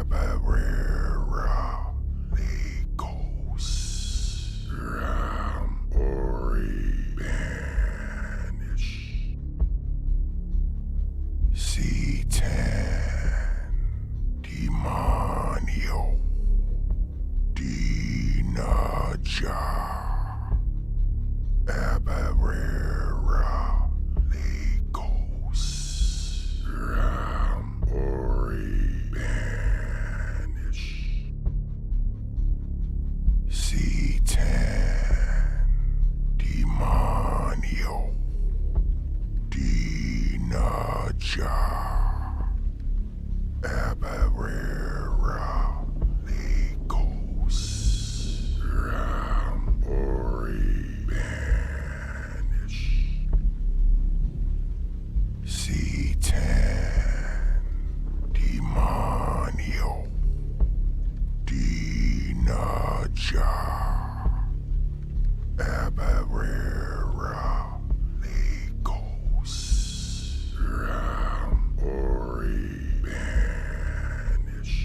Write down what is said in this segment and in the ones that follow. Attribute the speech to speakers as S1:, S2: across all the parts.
S1: Abarera, Legos, Ram, Ori, Banish, C10, Demonio, Dinaja, Abarera, Legos, Ram, Ori, Banish, C10, Demonio, Dinaja, Abarera, Legos, Ram, Ori, Banish, C10, Demonio, Dinaja, Abarera, Legos, Ram, Ori, Banish,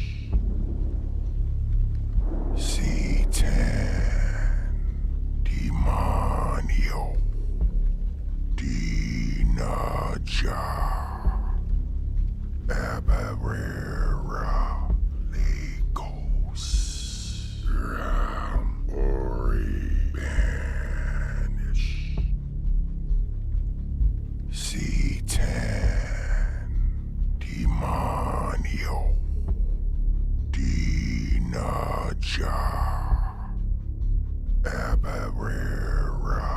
S1: C10, Demonio, Dinaja, Abarera, Legos, Ram, Ori, Banish, C10, Demonio, Dinaja, Abarera,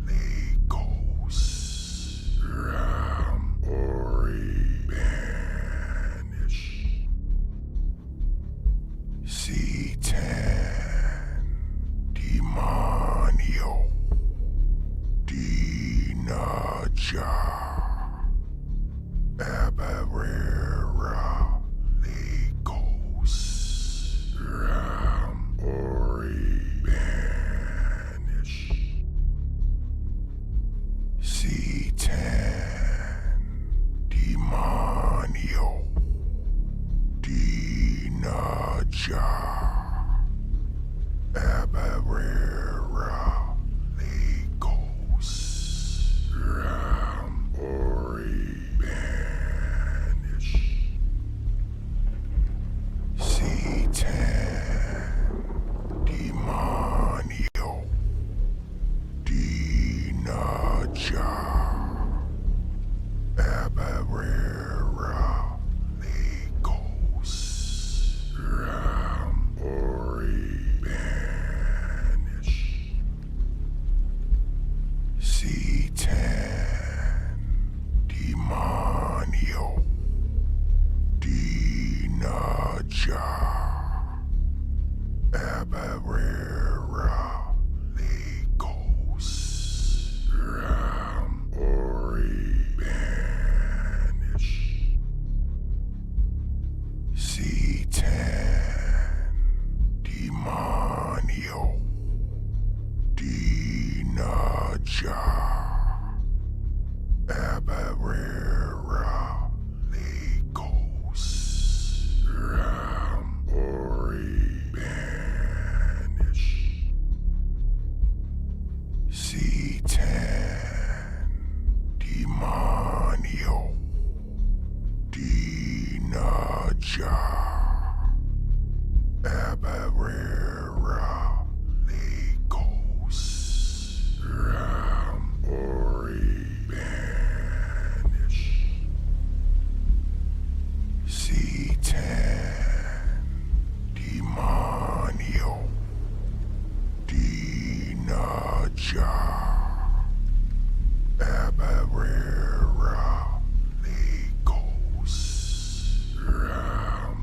S1: Legos, Ram, Ori, Banish, C10, Demonio, Dinaja, Abarera, Legos, Ram, Ori, Banish, C10, Demonio, Dinaja, Abarera, Legos, Ram, Ori, Banish, C10, Demonio, Dinaja, Abarera, Legos, Ram, Ori, Banish, C10, Demonio, Dinaja, Abarera, Legos, Ram, Ori, Banish, C10, Demonio, Dinaja, Abarera, Legos, Ram, Ori, Banish, C10, Demonio, Dinaja, Abarera, Legos, Ram, Ori, Banish, C10, Demonio, Dinaja, Abarera, Legos, Ram,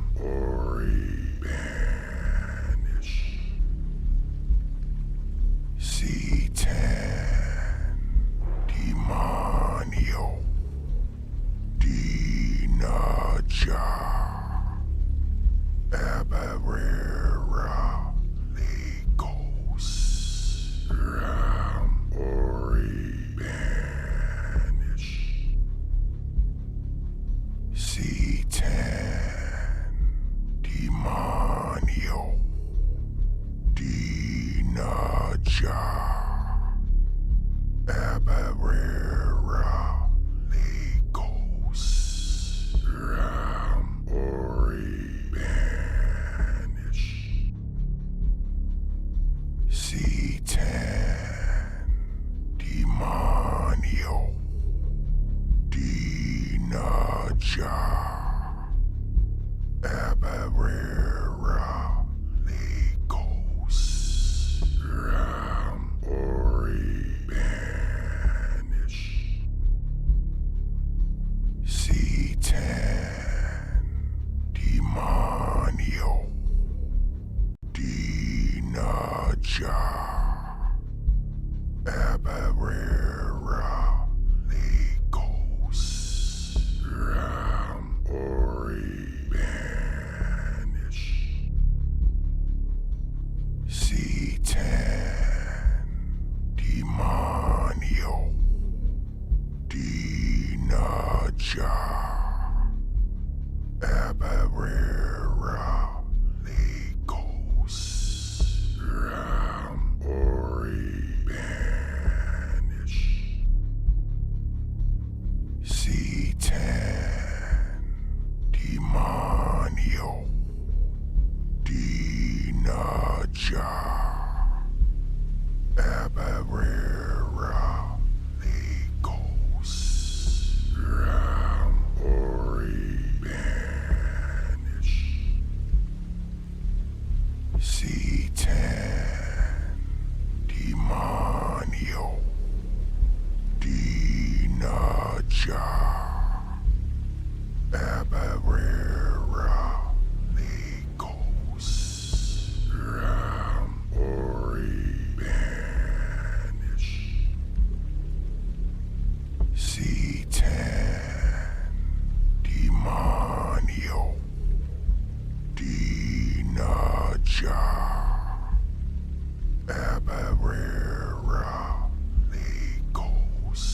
S1: Demonio. Dinaja. Abarera. Legos. Ram Ori. Banish. C10. Demonio. Dinaja. Abarera. Legos. Ram Ori. Banish. C10. Demonio. Dinaja. Abarera. Legos.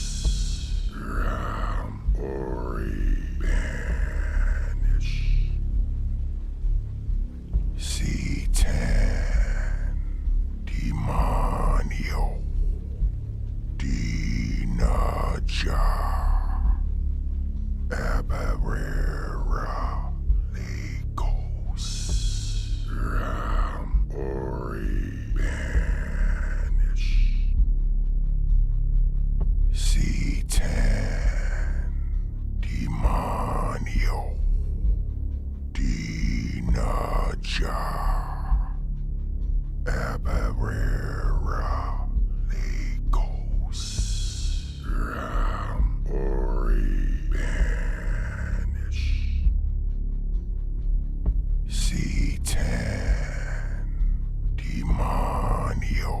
S1: Ram Ori. Banish. C10. Demonio. Dinaja. Abarera. Legos. Ram Ori. Banish. C10. Demonio. Dinaja. Abarera. Legos. Ram Ori. Banish. C10. Demonio.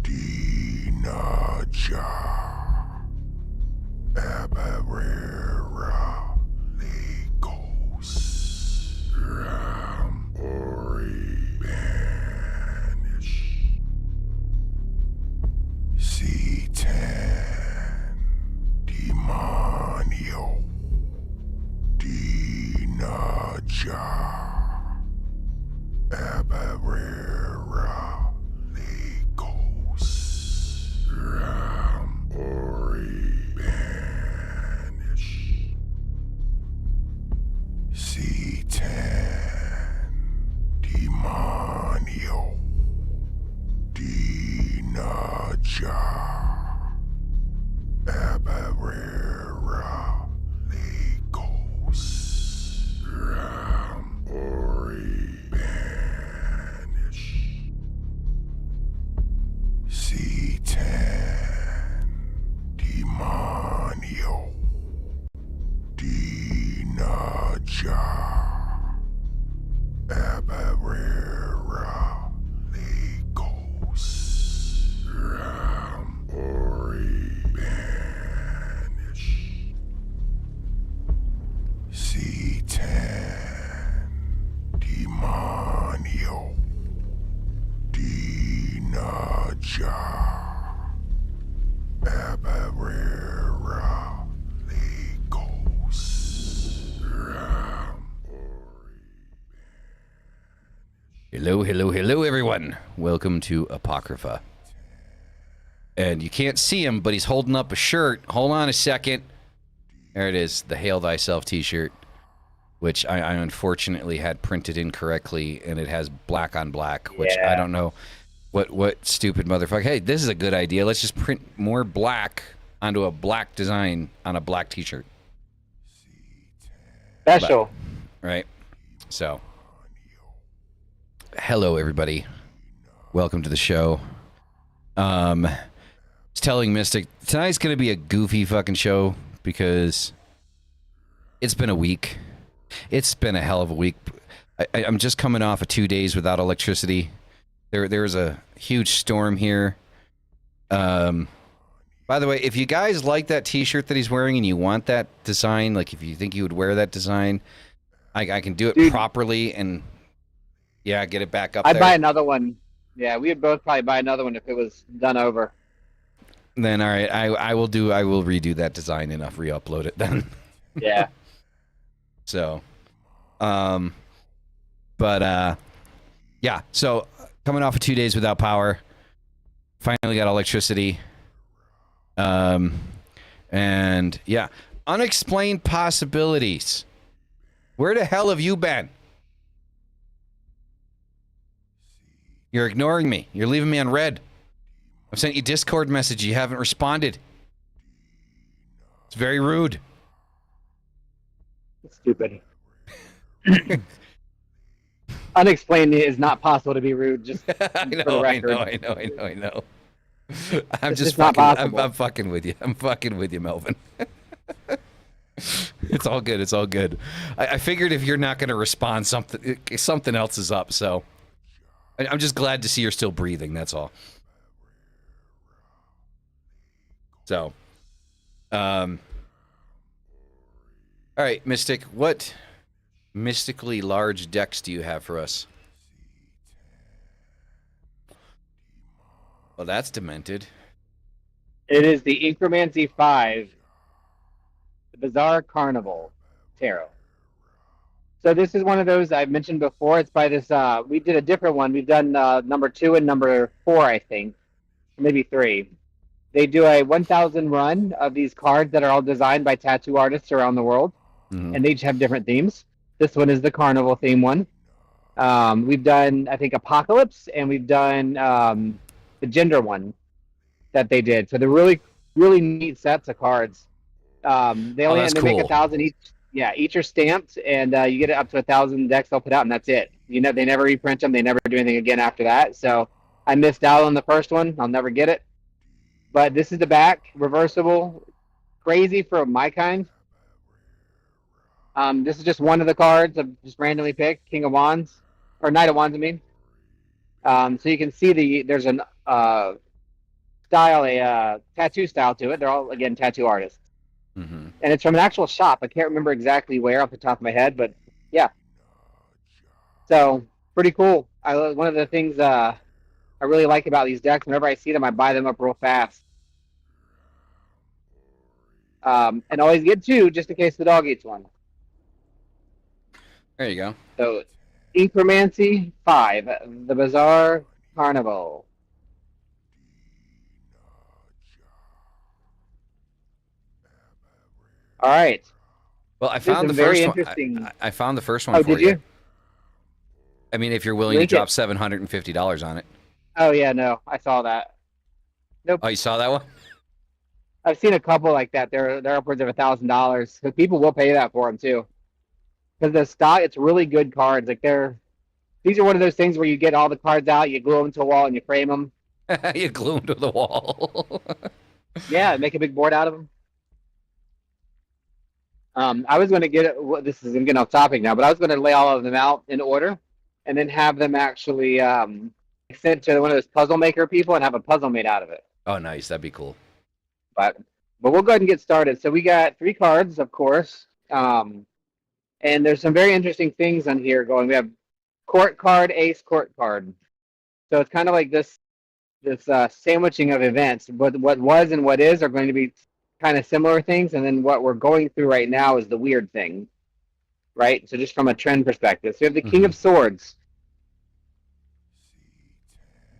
S1: Dinaja. Abarera. Legos. Ram Ori. Banish. C10. Demonio. Dinaja. Abarera. Legos. Ram Ori. Banish. C10. Demonio. Dinaja. Abarera. Legos. Ram Ori. Banish. C10. Demonio. Dinaja. Abarera. Legos. Ram Ori. Banish. C10. Demonio. Dinaja. Abarera. Legos. Ram Ori.
S2: Hello, hello, hello, everyone. Welcome to Apocrypha. And you can't see him, but he's holding up a shirt. Hold on a second. There it is, the Hail Thyself t-shirt, which I unfortunately had printed incorrectly, and it has black on black, which I don't know what stupid motherfucker. Hey, this is a good idea. Let's just print more black onto a black design on a black t-shirt.
S3: Special.
S2: Right? So, hello, everybody. Welcome to the show. I was telling Mystic, tonight's going to be a goofy fucking show because it's been a week. It's been a hell of a week. I'm just coming off of 2 days without electricity. There was a huge storm here. By the way, if you guys like that t-shirt that he's wearing and you want that design, like if you think you would wear that design, I can do it properly and yeah, get it back up there.
S3: I'd buy another one. Yeah, we would both probably buy another one if it was done over.
S2: Then all right, I will redo that design and I'll re-upload it then.
S3: Yeah.
S2: So, yeah. So coming off of 2 days without power, finally got electricity. And yeah, unexplained possibilities. Where the hell have you been? You're ignoring me. You're leaving me on red. I've sent you Discord message. You haven't responded. It's very rude.
S3: Stupid. Unexplained is not possible to be rude. Just
S2: I know,
S3: for the record.
S2: I know. I'm
S3: It's
S2: just
S3: just not
S2: fucking.
S3: possible.
S2: I'm fucking with you. I'm fucking with you, Melvin. It's all good. It's all good. I figured if you're not going to respond, something else is up. So I'm just glad to see you're still breathing. That's all. So, all right, Mystic. What mystically large decks do you have for us? Well, that's demented.
S3: It is the Incromancy 5, the Bizarre Carnival Tarot. So this is one of those I've mentioned before. It's by this, we did a different one. We've done number 2 and number 4, I think, maybe 3. They do a 1,000 run of these cards that are all designed by tattoo artists around the world, and they each have different themes. This one is the Carnival theme one. We've done, I think, Apocalypse, and we've done the Gender one that they did. So they're really, really neat sets of cards. They only
S2: that's
S3: they
S2: cool.
S3: make 1,000 each. Yeah, each are stamped, and you get it up to 1,000 decks they'll put out, and that's it. You know, they never reprint them. They never do anything again after that. So I missed out on the first one. I'll never get it. But this is the back, reversible, crazy for my kind. This is just one of the cards I've just randomly picked, King of Wands, or Knight of Wands, I mean. So you can see there's an tattoo style to it. They're all, again, tattoo artists.
S2: Mm-hmm.
S3: And it's from an actual shop. I can't remember exactly where off the top of my head, but yeah. So, pretty cool. One of the things I really like about these decks, whenever I see them, I buy them up real fast. And always get 2 just in case the dog eats one.
S2: There you go.
S3: So, Incromancy 5, the Bizarre Carnival. All right.
S2: Well, I found the
S3: very
S2: first one.
S3: interesting.
S2: I found the first one
S3: Oh,
S2: for
S3: did
S2: you.
S3: you?
S2: I mean, if you're willing
S3: Link
S2: to drop
S3: it.
S2: $750 on it.
S3: Oh yeah, no, I saw that. Nope.
S2: Oh, you saw that one?
S3: I've seen a couple like that. They're upwards of $1,000 because people will pay that for them too. Because the stock, it's really good cards. Like these are one of those things where you get all the cards out, you glue them to a wall, and you frame them.
S2: You glue them to the wall.
S3: Yeah, make a big board out of them. I was going to get it. This is getting off topic now, but I was going to lay all of them out in order, and then have them actually sent to one of those puzzle maker people and have a puzzle made out of it.
S2: Oh, nice. That'd be cool.
S3: But we'll go ahead and get started. So we got 3 cards, of course, and there's some very interesting things on here going. We have court card, ace, court card. So it's kind of like this sandwiching of events. What was and what is are going to be kind of similar things, and then what we're going through right now is the weird thing, right? So just from a trend perspective. So you have the King of Swords.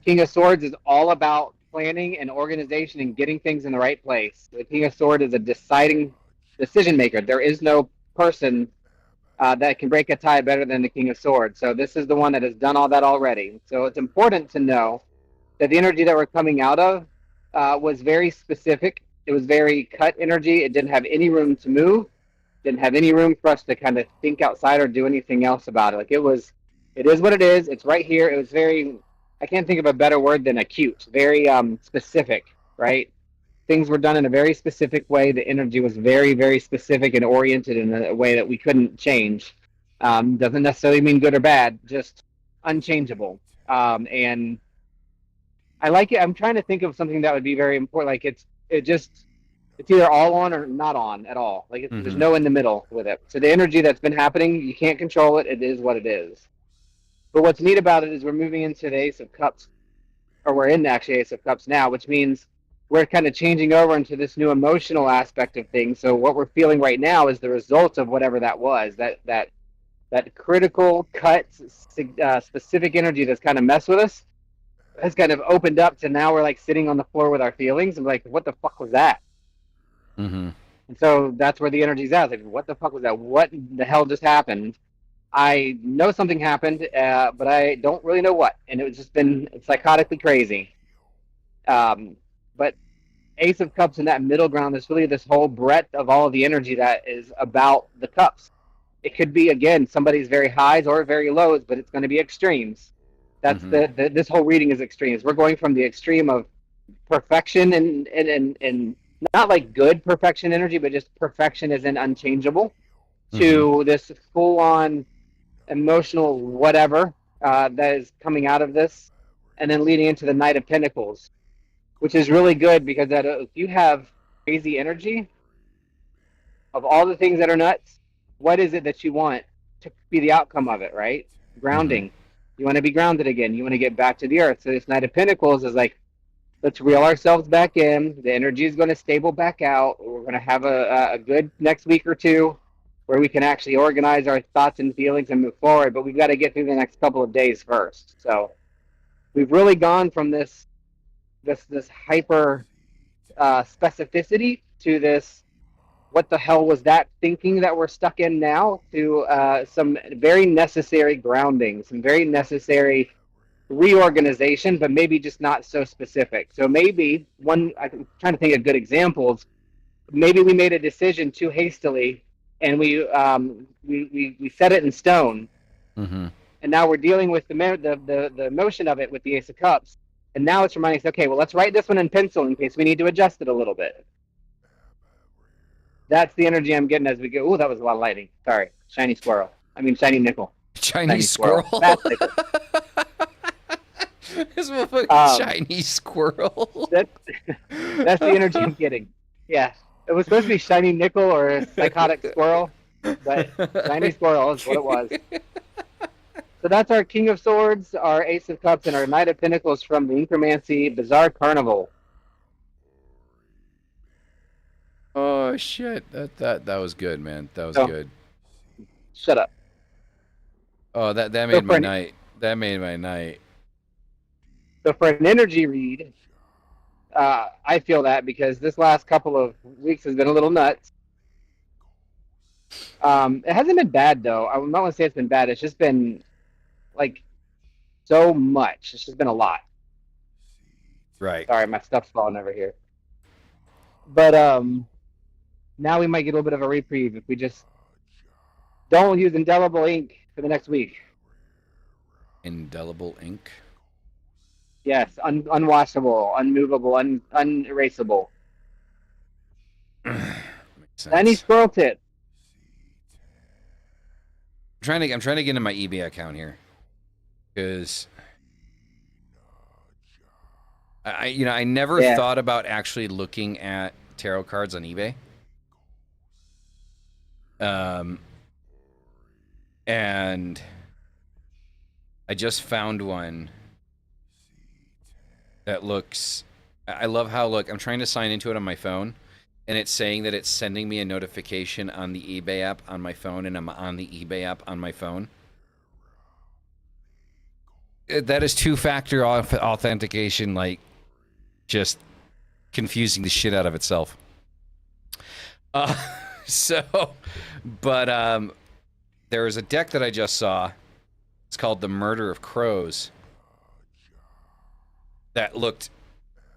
S3: King of Swords is all about planning and organization and getting things in the right place. The King of Swords is a decision maker. There is no person that can break a tie better than the King of Swords. So this is the one that has done all that already. So it's important to know that the energy that we're coming out of was very specific. It was very cut energy. It didn't have any room to move. Didn't have any room for us to kind of think outside or do anything else about it. Like it is what it is. It's right here. It was very, I can't think of a better word than acute. Very specific, right? Things were done in a very specific way. The energy was very, very specific and oriented in a way that we couldn't change. Doesn't necessarily mean good or bad, just unchangeable. And I like it. I'm trying to think of something that would be very important. Like it's either all on or not on at all. Like there's no in the middle with it. So the energy that's been happening, you can't control it. It is what it is. But what's neat about it is we're moving into the Ace of Cups, or we're in actually Ace of Cups now, which means we're kind of changing over into this new emotional aspect of things. So what we're feeling right now is the result of whatever that was, that critical cut specific energy that's kind of messed with us has kind of opened up to now we're like sitting on the floor with our feelings and like, what the fuck was that?
S2: Mm-hmm.
S3: And so that's where the energy's at. Like, what the fuck was that? What the hell just happened? I know something happened, but I don't really know what. And it's just been psychotically crazy. But Ace of Cups in that middle ground is really this whole breadth of all of the energy that is about the cups. It could be, again, somebody's very highs or very lows, but it's going to be extremes. That's this whole reading is extremes. We're going from the extreme of perfection and not like good perfection energy, but just perfection as in unchangeable, to this full on emotional whatever that is coming out of this, and then leading into the Knight of Pentacles, which is really good because that if you have crazy energy of all the things that are nuts, what is it that you want to be the outcome of it, right? Grounding. You want to be grounded again. You want to get back to the earth. So this Knight of Pentacles is like, let's reel ourselves back in. The energy is going to stable back out. We're going to have a good next week or two where we can actually organize our thoughts and feelings and move forward. But we've got to get through the next couple of days first. So we've really gone from this hyper specificity to this what the hell was that thinking that we're stuck in now, to some very necessary grounding, some very necessary reorganization, but maybe just not so specific. So maybe I'm trying to think of good examples. Maybe we made a decision too hastily, and we set it in stone, and now we're dealing with the motion of it with the Ace of Cups, and now it's reminding us, okay, well, let's write this one in pencil in case we need to adjust it a little bit. That's the energy I'm getting as we go. Oh, that was a lot of lightning. Sorry, shiny squirrel. I mean, shiny nickel.
S2: Chinese squirrel. This motherfucking shiny squirrel.
S3: That's the energy I'm getting. Yeah, it was supposed to be shiny nickel or a psychotic squirrel, but shiny squirrel is what it was. So that's our King of Swords, our Ace of Cups, and our Knight of Pentacles from the Incromancy Bizarre Carnival.
S2: Oh shit! That was good, man. That was good.
S3: Shut up.
S2: Oh, that made my night. That made my night.
S3: So for an energy read, I feel that because this last couple of weeks has been a little nuts. It hasn't been bad though. I don't want to say it's been bad. It's just been like so much. It's just been a lot.
S2: Right.
S3: Sorry, my stuff's falling over here. But now we might get a little bit of a reprieve if we just don't use indelible ink for the next week.
S2: Indelible ink?
S3: Yes, unwashable, unmovable, unerasable. Any squirrel tip.
S2: I'm trying to get into my eBay account here, because I never thought about actually looking at tarot cards on eBay. And I just found one that looks, I love how, look, I'm trying to sign into it on my phone, and it's saying that it's sending me a notification on the eBay app on my phone, and I'm on the eBay app on my phone. That is two-factor authentication, like, just confusing the shit out of itself. There is a deck that I just saw. It's called the Murder of Crows. That looked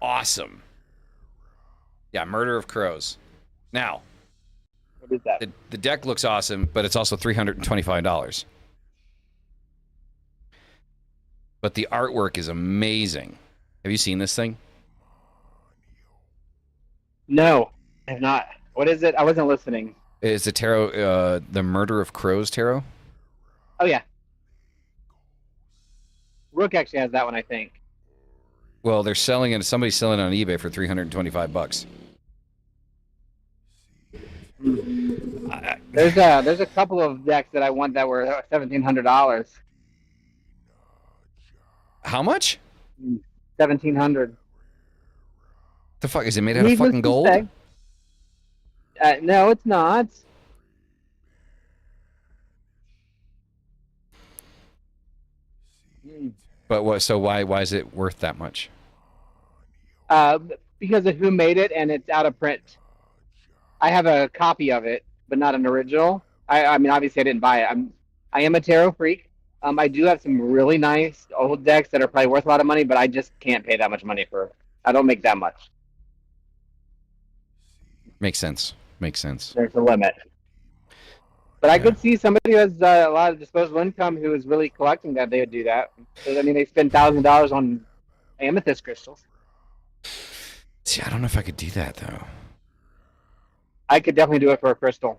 S2: awesome. Yeah, Murder of Crows. Now,
S3: what is that?
S2: The deck looks awesome, but it's also $325. But the artwork is amazing. Have you seen this thing?
S3: No, I have not. What is it? I wasn't listening.
S2: It's the tarot, the Murder of Crows tarot.
S3: Oh, yeah. Rook actually has that one, I think.
S2: Well, they're selling it. Somebody's selling it on eBay for $325.
S3: There's a couple of decks that I want that were $1,700.
S2: How much?
S3: $1,700.
S2: The fuck is it made out of fucking gold?
S3: No, it's not.
S2: But what? So why is it worth that much?
S3: Because of who made it, and it's out of print. I have a copy of it, but not an original. I mean, obviously, I didn't buy it. I am a tarot freak. I do have some really nice old decks that are probably worth a lot of money, but I just can't pay that much money for. I don't make that much.
S2: Makes sense. Makes sense.
S3: There's a limit. But I
S2: Yeah.
S3: could see somebody who has a lot of disposable income who is really collecting that they would do that. So, I mean, they spend $1,000 on amethyst crystals.
S2: See, I don't know if I could do that though.
S3: I could definitely do it for a crystal.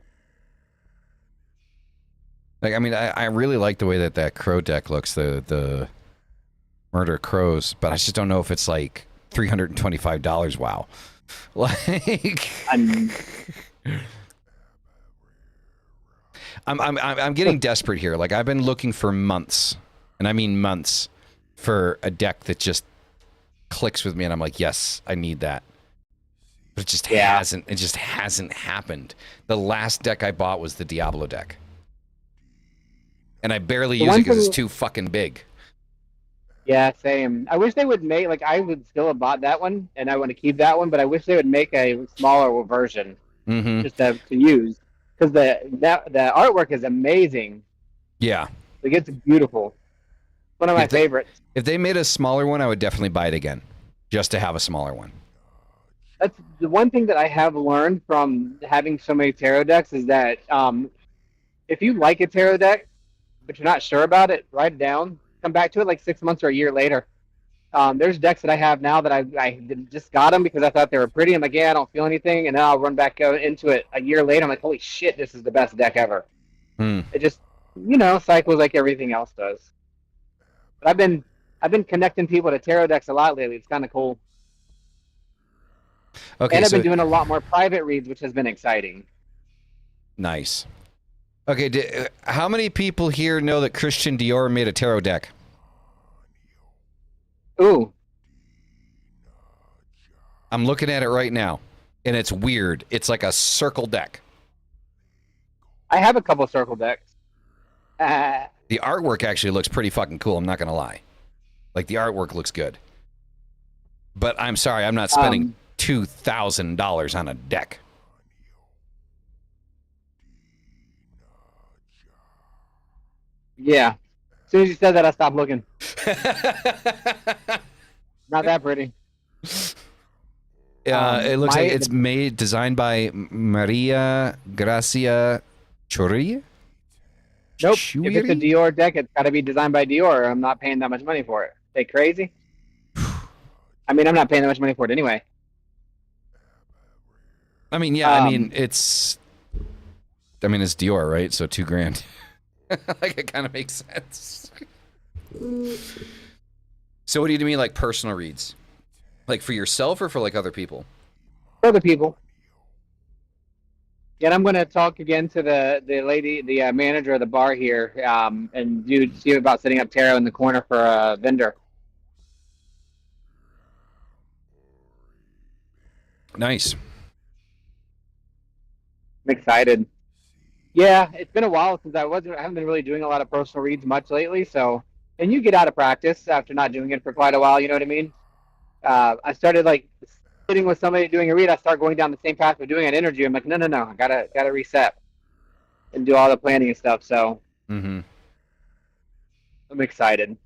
S2: Like, I mean, I really like the way that crow deck looks, the murder crows, but I just don't know if it's like $325. Wow. Like,
S3: I'm
S2: I'm getting desperate here. Like, I've been looking for months, and I mean months, for a deck that just clicks with me, and I'm like, yes, I need that. But it just hasn't. It just hasn't happened. The last deck I bought was the Diablo deck, and I barely use it because it's too fucking big.
S3: Yeah, same. I wish they would make, like, I would still have bought that one, and I want to keep that one, but I wish they would make a smaller version just to use, because the artwork is amazing.
S2: Yeah.
S3: Like, it's beautiful. One of my favorites.
S2: If they made a smaller one, I would definitely buy it again, just to have a smaller one.
S3: That's the one thing that I have learned from having so many tarot decks is that if you like a tarot deck, but you're not sure about it, write it down. Come back to it like 6 months or a year later. There's decks that I have now that I just got them because I thought they were pretty. I'm like, yeah, I don't feel anything, and then I'll run back into it a year later. I'm like, holy shit, this is the best deck ever. It just, cycles like everything else does. But I've been connecting people to tarot decks a lot lately. It's kind of cool.
S2: Okay,
S3: and I've been doing a lot more private reads, which has been exciting.
S2: Nice. Okay, how many people here know that Christian Dior made a tarot deck?
S3: Ooh.
S2: I'm looking at it right now, and it's weird. It's like a circle deck.
S3: I have a couple circle decks.
S2: The artwork actually looks pretty fucking cool, I'm not going to lie. Like, the artwork looks good. But I'm sorry, I'm not spending $2,000 on a deck.
S3: Yeah. As soon as you said that, I stopped looking. Not that pretty.
S2: It looks like it's designed by Maria Gracia Churi.
S3: Nope. If it's a Dior deck, it's got to be designed by Dior, or I'm not paying that much money for it. They crazy? I mean, I'm not paying that much money for it anyway.
S2: I mean, yeah, it's Dior, right? So $2,000. Like, it kind of makes sense. So what do you mean, like, personal reads? Like, for yourself or for, like, other people?
S3: For other people. Yeah, and I'm going to talk again to the lady, the manager of the bar here, and see about setting up tarot in the corner for a vendor.
S2: Nice.
S3: I'm excited. Yeah, it's been a while since I haven't been really doing a lot of personal reads much lately. So, and you get out of practice after not doing it for quite a while. You know what I mean? I started like sitting with somebody doing a read. I start going down the same path of doing an interview. I'm like, no, I gotta reset and do all the planning and stuff. So, I'm excited.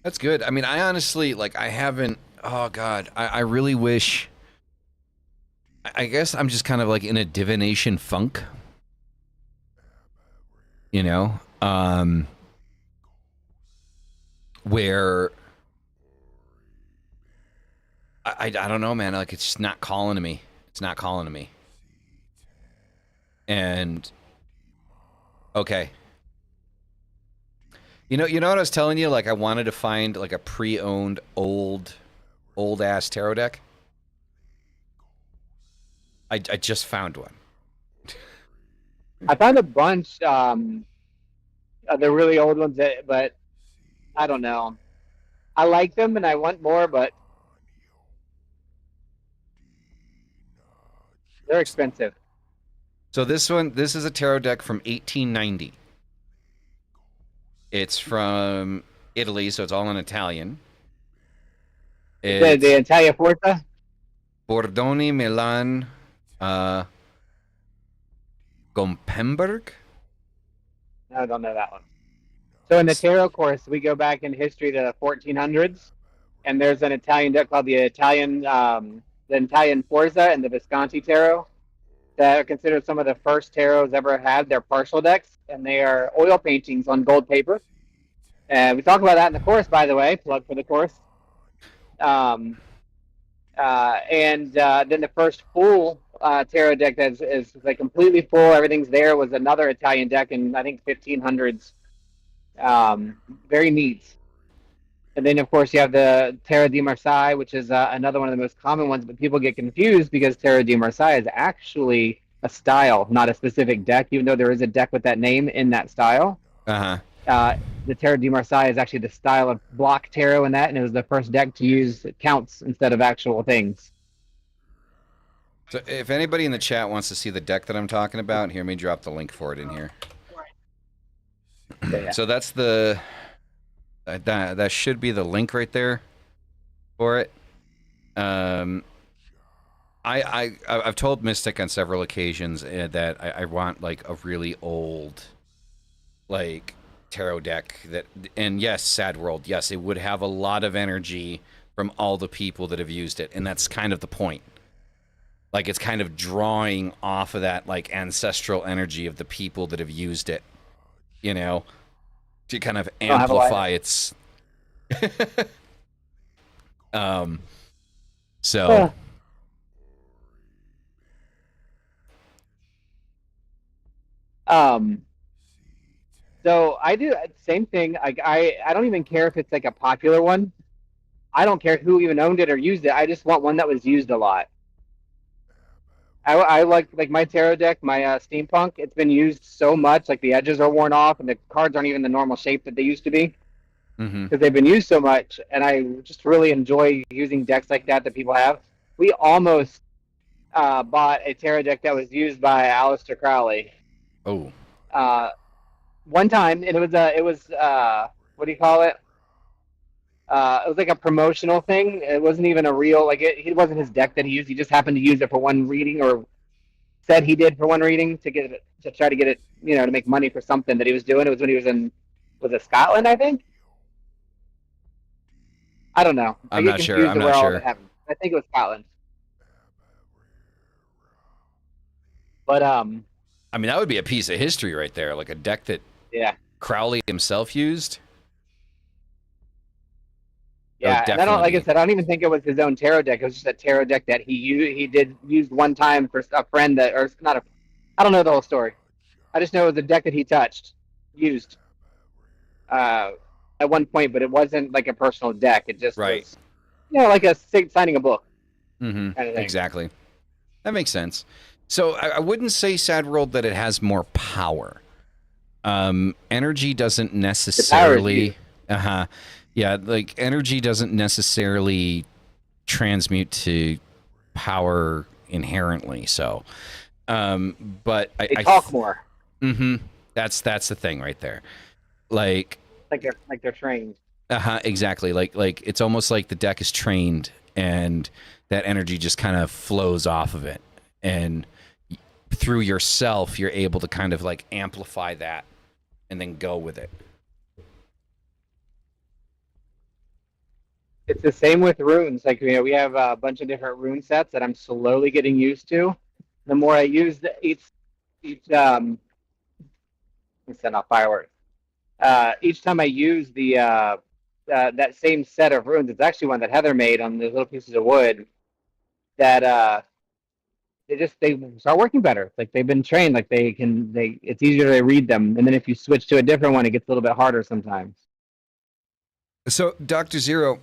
S2: That's good. I mean, I honestly, like, I haven't. Oh God, I really wish. I guess I'm just kind of like in a divination funk, where I don't know, man. Like, it's just not calling to me. It's not calling to me. And okay, you know what I was telling you? Like, I wanted to find like a pre-owned old ass tarot deck. I just found one.
S3: I found a bunch of the really old ones, but I don't know. I like them and I want more, but they're expensive.
S2: So this is a tarot deck from 1890. It's from Italy, so it's all in Italian.
S3: The Italia Forza?
S2: Bordoni, Milan, Uh, Gompenberg?
S3: No, I don't know that one. So in the tarot course, we go back in history to the 1400s, and there's an Italian deck called the Italian Forza and the Visconti tarot that are considered some of the first tarots ever had. They're partial decks, and they are oil paintings on gold paper. And we talk about that in the course, by the way. Plug for the course. Um, then the first full tarot deck that is like completely full, everything's there, was another Italian deck in I think 1500s. Very neat. And then of course you have the Tarot de Marseille, which is another one of the most common ones, but people get confused because Tarot de Marseille is actually a style, not a specific deck, even though there is a deck with that name in that style. The Tarot de Marseille is actually the style of block tarot in that, and it was the first deck to use counts instead of actual things.
S2: So if anybody in the chat wants to see the deck that I'm talking about, here, let me drop the link for it in here.
S3: Yeah.
S2: So that's the... that should be the link right there for it. I've told Mystic on several occasions that I want like a really old like tarot deck that, and yes, Sad World, yes, it would have a lot of energy from all the people that have used it, and that's kind of the point. Like it's kind of drawing off of that like ancestral energy of the people that have used it, you know, to kind of amplify its so
S3: So I do the same thing. Like I don't even care if it's like a popular one. I don't care who even owned it or used it. I just want one that was used a lot. I like my tarot deck, my steampunk. It's been used so much, like the edges are worn off, and the cards aren't even the normal shape that they used to be because they've been used so much. And I just really enjoy using decks like that people have. We almost bought a tarot deck that was used by Aleister Crowley.
S2: Oh.
S3: One time, and it was what do you call it? It was like a promotional thing. It wasn't even a real, like it wasn't his deck that he used. He just happened to use it for one reading, or said he did for one reading to get it, to try to get it, you know, to make money for something that he was doing. It was when he was it Scotland, I think? I don't know.
S2: I'm not sure. I'm not sure.
S3: I think it was Scotland. But
S2: I mean, that would be a piece of history right there, like a deck that Crowley himself used.
S3: Yeah, and I don't, like I said, I don't even think it was his own tarot deck. It was just a tarot deck that he did use one time for a friend that, or not a, I don't know the whole story. I just know it was a deck that he used at one point, but it wasn't like a personal deck. It just was, you know, like a signing a book.
S2: Kind of thing. Exactly. That makes sense. So I wouldn't say, Sad World, that it has more power. Energy doesn't necessarily... Yeah, like energy doesn't necessarily transmute to power inherently. So, but
S3: they talk more.
S2: That's the thing right there. Like
S3: they're trained.
S2: Exactly. Like it's almost like the deck is trained, and that energy just kind of flows off of it, and through yourself, you're able to kind of like amplify that, and then go with it.
S3: It's the same with runes. Like, you know, we have a bunch of different rune sets that I'm slowly getting used to. The more I use each let me send off fireworks. Each time I use that same set of runes, it's actually one that Heather made on the little pieces of wood. That they start working better. Like they've been trained. Like it's easier to read them. And then if you switch to a different one, it gets a little bit harder sometimes.
S2: So, Dr. Zero,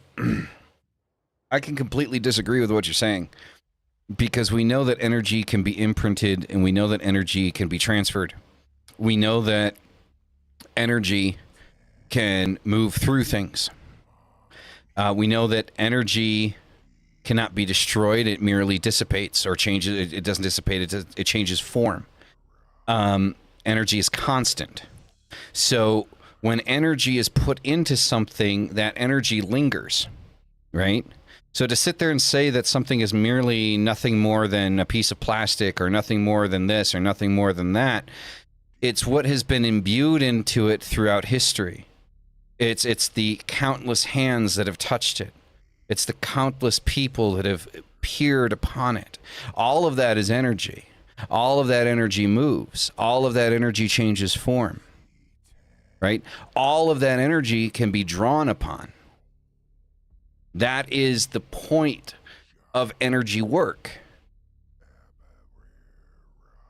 S2: I can completely disagree with what you're saying, because we know that energy can be imprinted, and we know that energy can be transferred. We know that energy can move through things. We know that energy cannot be destroyed. It merely dissipates or changes. It doesn't dissipate. It changes form. Energy is constant. So when energy is put into something, that energy lingers, right? So to sit there and say that something is merely nothing more than a piece of plastic or nothing more than this or nothing more than that, it's what has been imbued into it throughout history. It's the countless hands that have touched it. It's the countless people that have peered upon it. All of that is energy. All of that energy moves. All of that energy changes form. Right? All of that energy can be drawn upon. That is the point of energy work.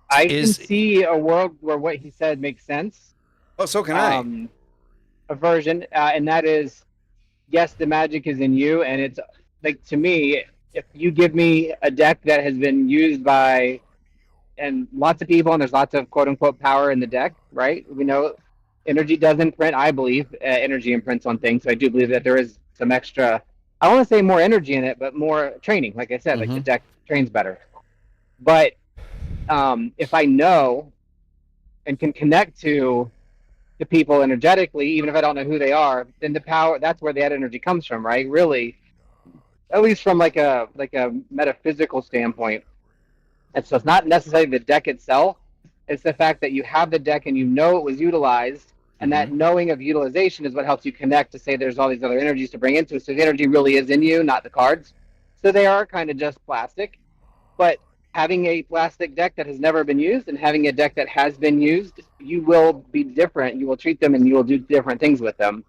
S3: I can see a world where what he said makes sense.
S2: Oh, so can I.
S3: A version, and that is, yes, the magic is in you, and it's like, to me, if you give me a deck that has been used by and lots of people, and there's lots of quote unquote power in the deck, right? We know energy does imprint. I believe energy imprints on things, so I do believe that there is some extra. I don't want to say more energy in it, but more training. Like I said, like the deck trains better. But if I know and can connect to the people energetically, even if I don't know who they are, then the power, that's where that energy comes from, right? Really, at least from like a metaphysical standpoint. And so it's not necessarily the deck itself, it's the fact that you have the deck and you know it was utilized, and that knowing of utilization is what helps you connect to say there's all these other energies to bring into it. So the energy really is in you, not the cards. So they are kind of just plastic, but having a plastic deck that has never been used and having a deck that has been used, you will be different. You will treat them and you will do different things with them.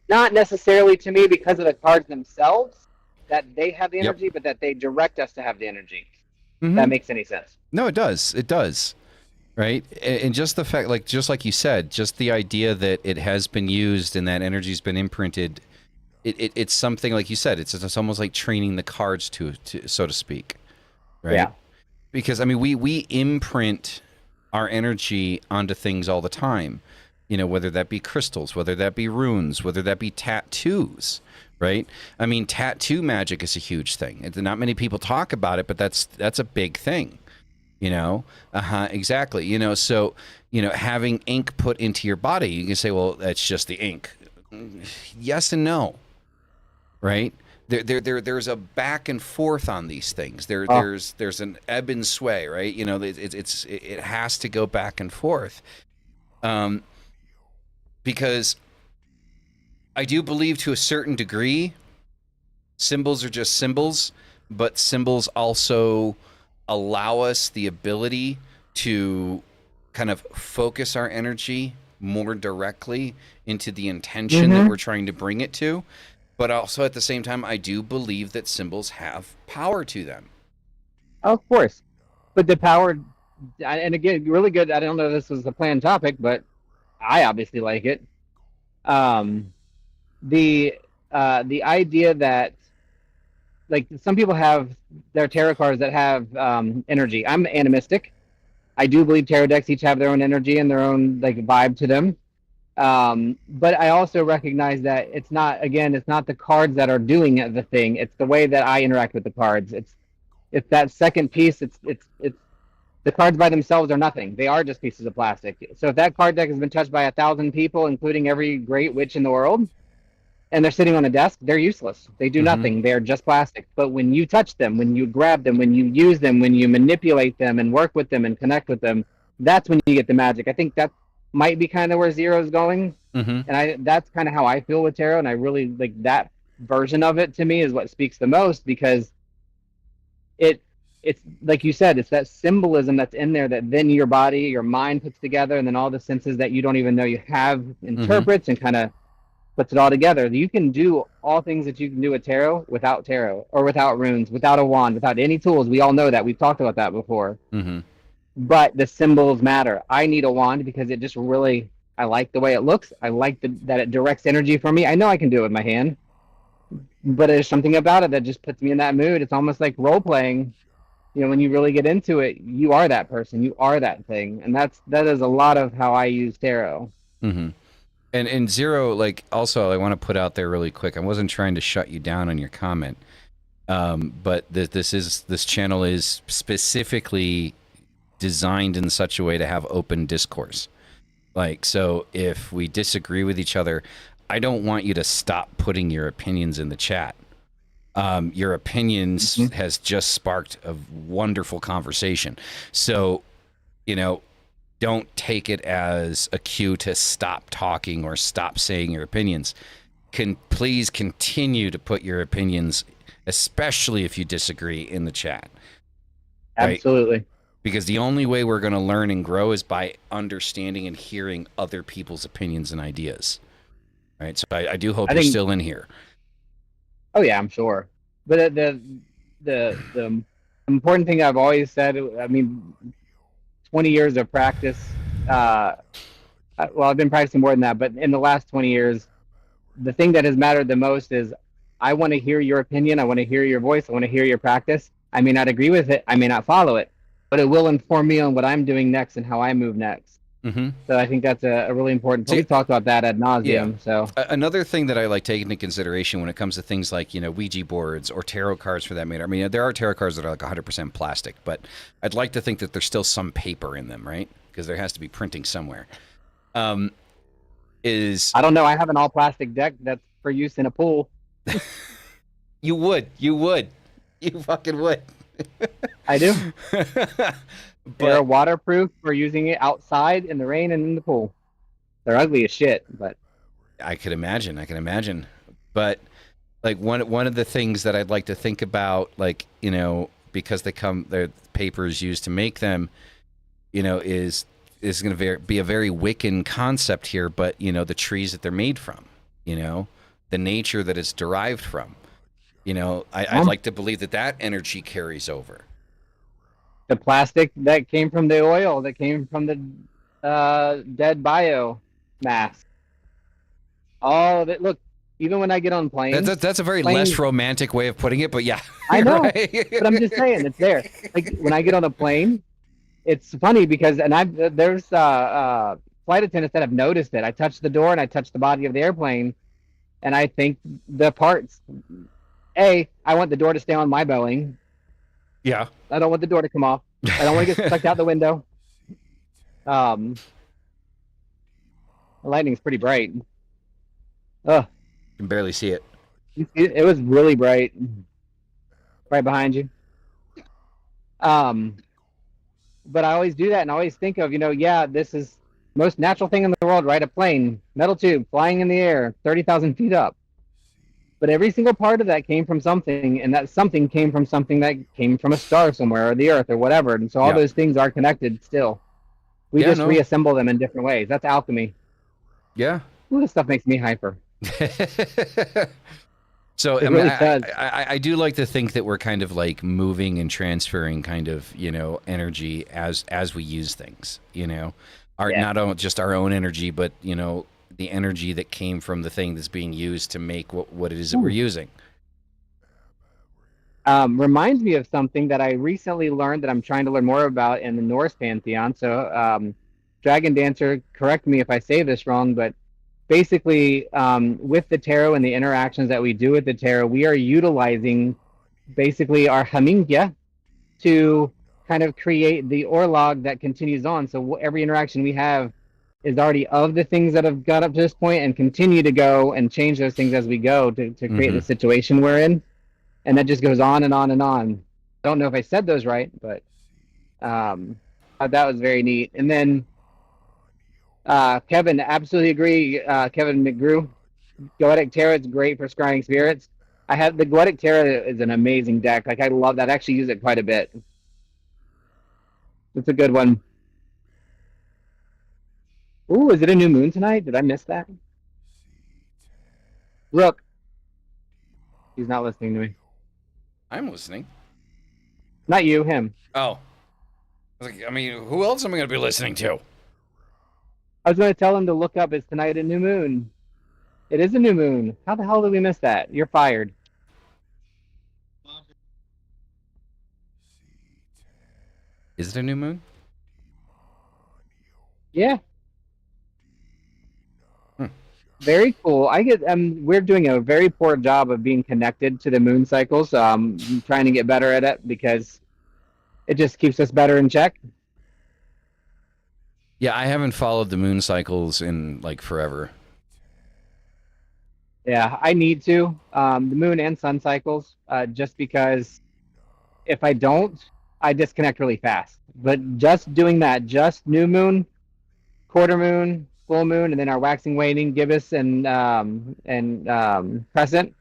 S3: Not necessarily to me because of the cards themselves, that they have the energy, but that they direct us to have the energy. That makes any sense.
S2: No, it does. It does. Right? And just the fact, like, just like you said, just the idea that it has been used and that energy's been imprinted, it's something, like you said, it's almost like training the cards to so to speak. Right?
S3: Yeah.
S2: Because, I mean, we imprint our energy onto things all the time. You know, whether that be crystals, whether that be runes, whether that be tattoos, right? I mean, tattoo magic is a huge thing. Not many people talk about it, but that's a big thing. You know? Exactly. You know, so, you know, having ink put into your body, you can say, well, that's just the ink. Yes and no. Right? There's a back and forth on these things. There's an ebb and sway, right? You know, it has to go back and forth. Because I do believe to a certain degree, symbols are just symbols, but symbols also allow us the ability to kind of focus our energy more directly into the intention that we're trying to bring it to. But also at the same time, I do believe that symbols have power to them.
S3: Of course. But the power, and again, really good. I don't know if this was a planned topic, but I obviously like it. The idea that, like, some people have their tarot cards that have energy. I'm animistic. I do believe tarot decks each have their own energy and their own, like, vibe to them. But I also recognize that it's not the cards that are doing the thing. It's the way that I interact with the cards. It's that second piece. It's the cards by themselves are nothing. They are just pieces of plastic. So if that card deck has been touched by 1,000 people, including every great witch in the world, and they're sitting on a desk, they're useless. They do nothing. They're just plastic. But when you touch them, when you grab them, when you use them, when you manipulate them and work with them and connect with them, that's when you get the magic. I think that might be kind of where Zero's going. And that's kind of how I feel with tarot. And I really like that version of it. To me is what speaks the most, because it's like you said, it's that symbolism that's in there that then your body, your mind puts together, and then all the senses that you don't even know you have interprets and kind of puts it all together. You can do all things that you can do with tarot, or without runes, without a wand, without any tools. We all know that. We've talked about that before. But the symbols matter. I need a wand because it just really, I like the way it looks. I like that it directs energy for me. I know I can do it with my hand, but there's something about it that just puts me in that mood. It's almost like role playing. You know, when you really get into it, you are that person. You are that thing. And that is a lot of how I use tarot.
S2: And Zero, like, also, I want to put out there really quick, I wasn't trying to shut you down on your comment, but this channel is specifically designed in such a way to have open discourse. Like, so if we disagree with each other, I don't want you to stop putting your opinions in the chat. Your opinions
S3: Mhm.
S2: has just sparked a wonderful conversation. So, you know, don't take it as a cue to stop talking or stop saying your opinions. Please continue to put your opinions, especially if you disagree, in the chat, right?
S3: Absolutely.
S2: Because the only way we're going to learn and grow is by understanding and hearing other people's opinions and ideas, right? So I do hope
S3: I
S2: you're
S3: think.
S2: still in here.
S3: Oh yeah, I'm sure. But the important thing I've always said. I mean, 20 years of practice. Well, I've been practicing more than that, but in the last 20 years, the thing that has mattered the most is I want to hear your opinion. I want to hear your voice. I want to hear your practice. I may not agree with it. I may not follow it, but it will inform me on what I'm doing next and how I move next.
S2: Mm-hmm.
S3: So I think that's a really important point.
S2: See,
S3: We've talked about that ad
S2: yeah.
S3: nauseum. So
S2: Another thing that I like taking into consideration when it comes to things like, Ouija boards or tarot cards for that matter. I mean, there are tarot cards that are like 100% plastic, but I'd like to think that there's still some paper in them, right? Because there has to be printing somewhere. Is
S3: I don't know. I have an all plastic deck that's for use in a pool.
S2: you fucking would.
S3: I do. They're
S2: But
S3: waterproof for using it outside in the rain and in the pool. They're ugly as shit, but
S2: I could imagine. But like one of the things that I'd like to think about, like, because their paper is used to make them, is going to be a very Wiccan concept here, but the trees that they're made from, the nature that it's derived from, I'd like to believe that energy carries over.
S3: the plastic that came from the oil that came from the dead bio mass. All of it. Look, even when I get on planes,
S2: That's a very less romantic way of putting it, but yeah.
S3: I know,
S2: right.
S3: but I'm just saying it's there. Like when I get on a plane, it's funny because there's flight attendants that have noticed it. I touch the door and I touch the body of the airplane, and I think the parts. I want the door to stay on my Boeing.
S2: Yeah.
S3: I don't want the door to come off. I don't want to get sucked out the window. The lightning's pretty bright. Ugh.
S2: You can barely see it.
S3: It was really bright. Right behind you. But I always do that and I always think of, this is the most natural thing in the world, right? A plane, metal tube, flying in the air, 30,000 feet up. But every single part of that came from something, and that something came from something that came from a star somewhere, or the Earth, or whatever. And so all those things are connected still. We just reassemble them in different ways. That's alchemy.
S2: Yeah.
S3: Ooh, this stuff makes me hyper.
S2: So
S3: It really does.
S2: I do like to think that we're kind of like moving and transferring kind of, energy as we use things, not just our own energy, but, the energy that came from the thing that's being used to make what it is that we're using.
S3: Reminds me of something that I recently learned that I'm trying to learn more about in the Norse pantheon. So, Dragon Dancer, correct me if I say this wrong, but basically, with the tarot and the interactions that we do with the tarot, we are utilizing basically our hamingya to kind of create the orlog that continues on. So every interaction we have is already of the things that have got up to this point and continue to go and change those things as we go to create the situation we're in. And that just goes on and on and on. I don't know if I said those right, but that was very neat. And then Kevin, absolutely agree. Kevin McGrew, Goetic Tarot is great for scrying spirits. I have the Goetic Tarot is an amazing deck. Like I love that. I actually use it quite a bit. It's a good one. Ooh, is it a new moon tonight? Did I miss that? Rook. He's not listening to me.
S2: I'm listening.
S3: Not you, him.
S2: Oh. I mean, who else am I going to be listening to?
S3: I was going to tell him to look up, is tonight a new moon? It is a new moon. How the hell did we miss that? You're fired.
S2: Is it a new moon?
S3: Yeah. Very cool. We're doing a very poor job of being connected to the moon cycles. So I'm trying to get better at it because it just keeps us better in check.
S2: Yeah, I haven't followed the moon cycles in like forever.
S3: Yeah, I need to. The moon and sun cycles, just because if I don't, I disconnect really fast. But just doing that, just new moon, quarter moon, full moon, and then our waxing, waning, gibbous, and crescent.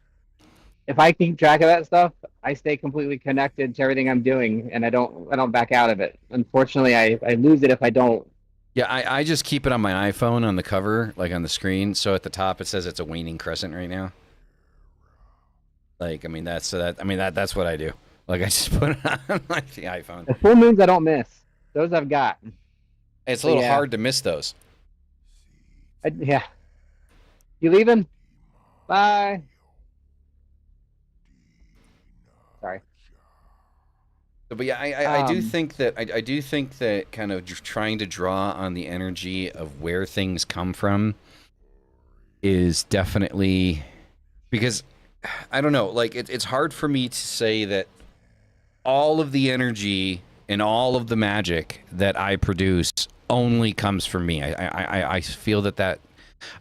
S3: If I keep track of that stuff, I stay completely connected to everything I'm doing, and I don't back out of it. Unfortunately, I lose it if I don't.
S2: Yeah, I just keep it on my iPhone on the cover, like on the screen. So at the top it says it's a waning crescent right now. Like, I mean, that's what I do. Like, I just put it on like the iPhone.
S3: The full moons I don't miss. Those I've got.
S2: It's a
S3: But
S2: little
S3: yeah,
S2: hard to miss those.
S3: yeah. You leaving? Bye. Sorry.
S2: But yeah, I do
S3: Um,
S2: think that I do think that kind of trying to draw on the energy of where things come from is definitely because I don't know, like it's hard for me to say that all of the energy and all of the magic that I produce only comes from me. I feel that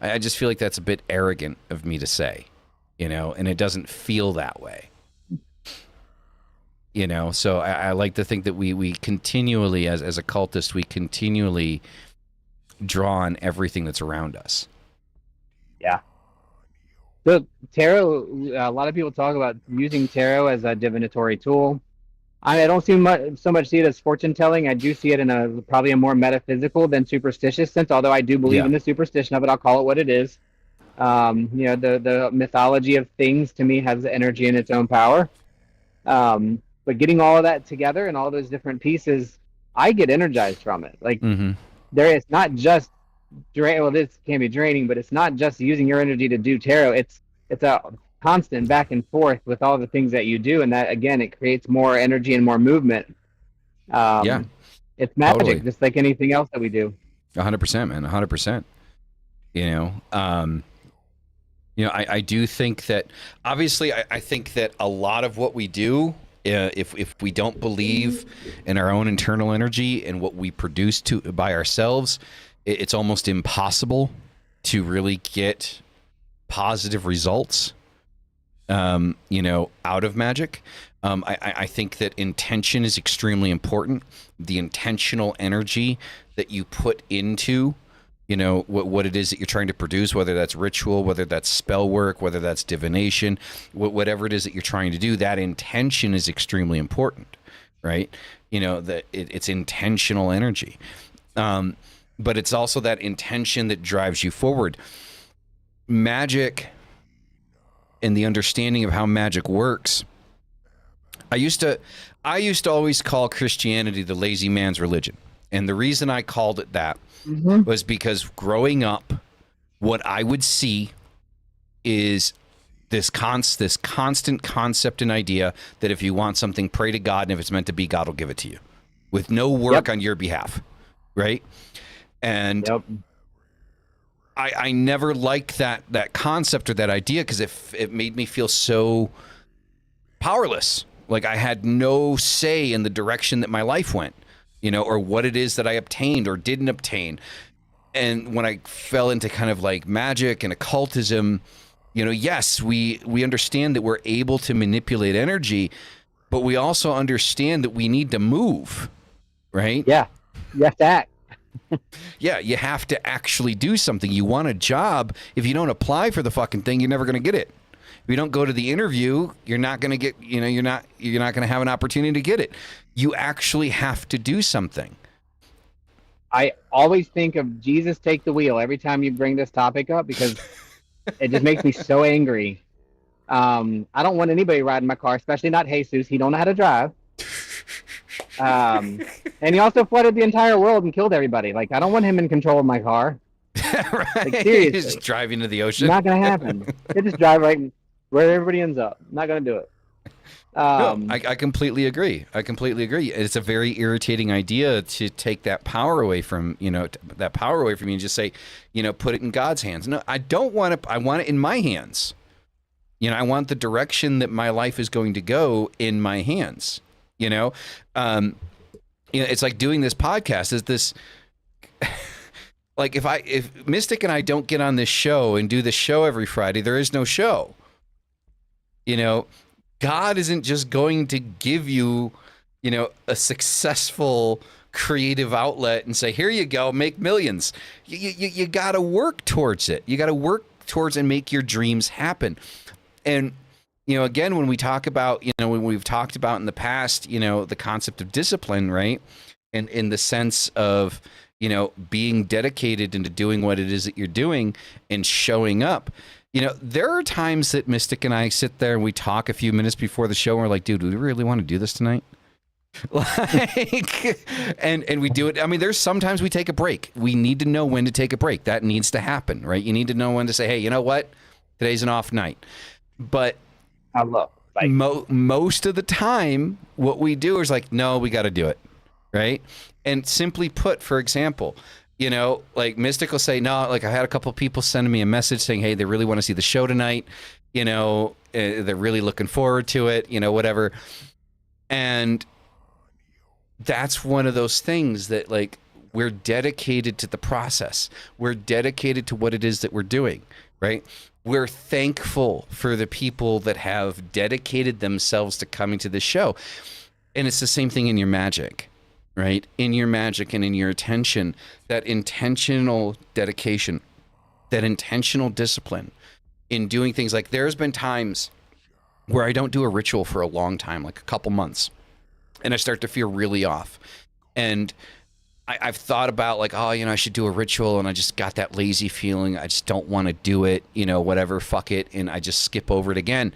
S2: I just feel like that's a bit arrogant of me to say, and it doesn't feel that way. So I like to think that we continually as occultists we continually draw on everything that's around us.
S3: yeah. So tarot, a lot of people talk about using tarot as a divinatory tool. I don't see so much see it as fortune telling. I do see it in probably a more metaphysical than superstitious sense. Although I do believe
S2: Yeah.
S3: in the superstition of it, I'll call it what it is. The mythology of things to me has energy in its own power. But getting all of that together and all those different pieces, I get energized from it. Like
S2: Mm-hmm.
S3: there is not just well, this can be draining, but it's not just using your energy to do tarot. It's a constant back and forth with all the things that you do, and that again, it creates more energy and more movement.
S2: Yeah,
S3: It's magic,
S2: totally.
S3: just like anything else that we do.
S2: 100%, man. 100%. You know, um, I do think that obviously I think that a lot of what we do, if we don't believe in our own internal energy and what we produce by ourselves, it's almost impossible to really get positive results. Out of magic. I think that intention is extremely important. The intentional energy that you put into what it is that you're trying to produce, whether that's ritual, whether that's spell work, whether that's divination, whatever it is that you're trying to do, that intention is extremely important, right? That it's intentional energy, but it's also that intention that drives you forward. Magic and the understanding of how magic works. I used to always call Christianity the lazy man's religion, and the reason I called it that was because growing up, what I would see is this constant concept and idea that if you want something, pray to God, and if it's meant to be, God will give it to you, with no work on your behalf, right? And I never liked that concept or that idea because it made me feel so powerless, like I had no say in the direction that my life went. Or what it is that I obtained or didn't obtain. And when I fell into kind of like magic and occultism, yes, we understand that we're able to manipulate energy, but we also understand that we need to move, right?
S3: Yeah, you have to act.
S2: Yeah, you have to actually do something. You want a job. If you don't apply for the fucking thing, you're never going to get it. If you don't go to the interview, you're not going to get, you're not going to have an opportunity to get it. You actually have to do something.
S3: I always think of Jesus take the wheel every time you bring this topic up because it just makes me so angry. I don't want anybody riding my car, especially not Jesus. He don't know how to drive. And he also flooded the entire world and killed everybody. Like, I don't want him in control of my car.
S2: Right?
S3: Like, seriously.
S2: Just drive into the ocean.
S3: Not going to happen. They just drive right where everybody ends up. Not going to do it.
S2: No, I completely agree. It's a very irritating idea to take that power away from, that power away from you and just say, put it in God's hands. No, I don't want it. I want it in my hands. I want the direction that my life is going to go in my hands. It's like doing this podcast. Is this Like if Mystic and I don't get on this show and do this show every Friday, there is no show. You know, God isn't just going to give you, you know, a successful creative outlet and say, here you go, make millions. You got to work towards it. You got to work towards and make your dreams happen. And, you know, again, when we talk about, you know, when we've talked about in the past, you know, the concept of discipline, right? And in the sense of, you know, being dedicated into doing what it is that you're doing and showing up. You know, there are times that Mystic and I sit there and we talk a few minutes before the show and we're like, dude, do we really want to do this tonight? Like, and we do it. I mean, there's sometimes we take a break. We need to know when to take a break. That needs to happen, right? You need to know when to say, hey, you know what? Today's an off night. But
S3: I love like
S2: most of the time, what we do is like, no, we got to do it, right? And simply put, for example, you know, like Mystic will say, no, like I had a couple of people sending me a message saying, hey, they really want to see the show tonight. You know, they're really looking forward to it, you know, whatever. And that's one of those things that, like, we're dedicated to the process. We're dedicated to what it is that we're doing, right? We're thankful for the people that have dedicated themselves to coming to the show. And it's the same thing in your magic, right? In your magic and in your attention, that intentional dedication, that intentional discipline in doing things. Like, there's been times where I don't do a ritual for a long time, like a couple months, and I start to feel really off. And I've thought about like, oh, you know, I should do a ritual, and I just got that lazy feeling. I just don't want to do it, you know, whatever, fuck it. And I just skip over it again.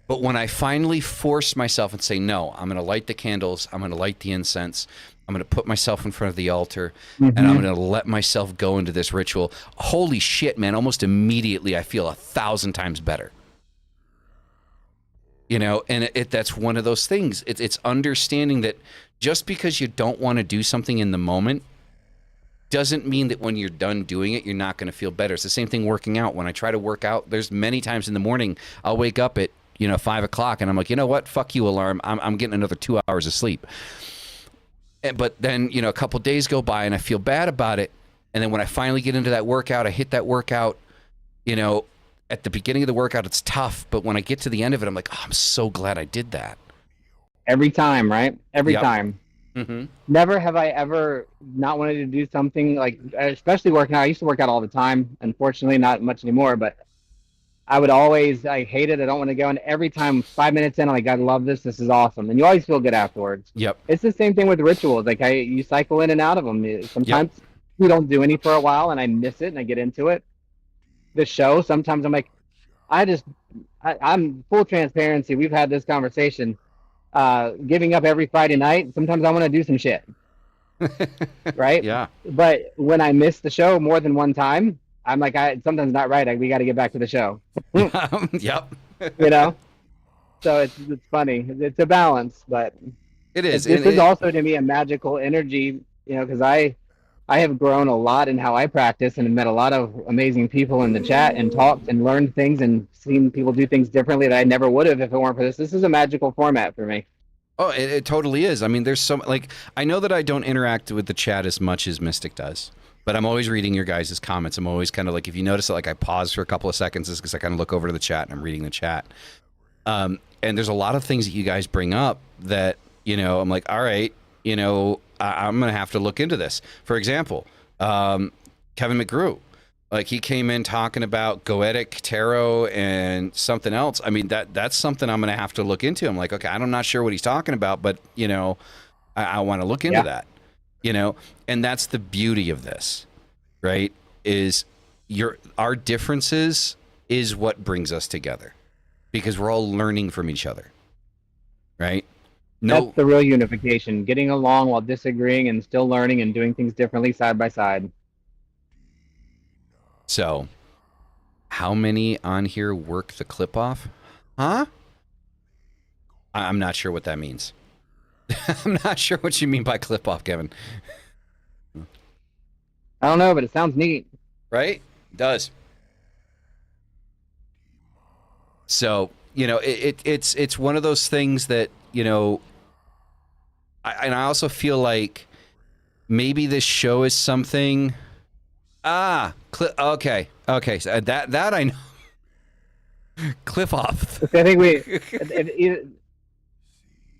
S2: But when I finally force myself and say, no, I'm going to light the candles, I'm going to light the incense, I'm going to put myself in front of the altar, and I'm going to let myself go into this ritual. Holy shit, man. Almost immediately, I feel 1,000 times better. You know, and that's one of those things. It's understanding that just because you don't want to do something in the moment doesn't mean that when you're done doing it, you're not going to feel better. It's the same thing working out. When I try to work out, there's many times in the morning, I'll wake up at, you know, 5 o'clock and I'm like, you know what? Fuck you, alarm. I'm getting another 2 hours of sleep. But then, you know, a couple days go by and I feel bad about it. And then when I finally get into that workout, I hit that workout, you know, at the beginning of the workout, it's tough. But when I get to the end of it, I'm like, oh, I'm so glad I did that.
S3: every time, right? Every time.
S2: Mm-hmm.
S3: Never have I ever not wanted to do something like, especially working out. I used to work out all the time. Unfortunately, not much anymore, but I would always, I hate it. I don't want to go. And every time, 5 minutes in, I'm like, I love this. This is awesome. And you always feel good afterwards.
S2: Yep.
S3: It's the same thing with rituals. Like you cycle in and out of them. Sometimes we don't do any for a while and I miss it and I get into it. The show, sometimes I'm like, I'm full transparency. We've had this conversation. Giving up every Friday night. Sometimes I want to do some shit. Right?
S2: Yeah.
S3: But when I miss the show more than one time, I'm like, something's not right. We got to get back to the show.
S2: Yep.
S3: You know? So it's funny. It's a balance, but
S2: It is.
S3: This is also to me a magical energy, you know, because I have grown a lot in how I practice and met a lot of amazing people in the chat and talked and learned things and seen people do things differently that I never would have if it weren't for this. This is a magical format for me.
S2: Oh, it totally is. I mean, there's so, like, I know that I don't interact with the chat as much as Mystic does, but I'm always reading your guys' comments. I'm always kind of like, if you notice that, like, I pause for a couple of seconds, it's because I kind of look over to the chat and I'm reading the chat. And there's a lot of things that you guys bring up that, you know, I'm like, all right, you know, I'm going to have to look into this. For example, Kevin McGrew, like, he came in talking about Goetic tarot and something else. I mean, that's something I'm going to have to look into. I'm like, okay, I'm not sure what he's talking about, but, you know, I want to look into that, you know, and that's the beauty of this, right? Is our differences is what brings us together because we're all learning from each other, right? No,
S3: that's the real unification, getting along while disagreeing and still learning and doing things differently side by side.
S2: So, how many on here work the clip off? Huh? I'm not sure what that means. I'm not sure what you mean by clip off, Kevin.
S3: I don't know, but it sounds neat.
S2: Right? It does. So, you know, it's one of those things that, you know, I also feel like maybe this show is something Okay. So that I know. Cliff off.
S3: I think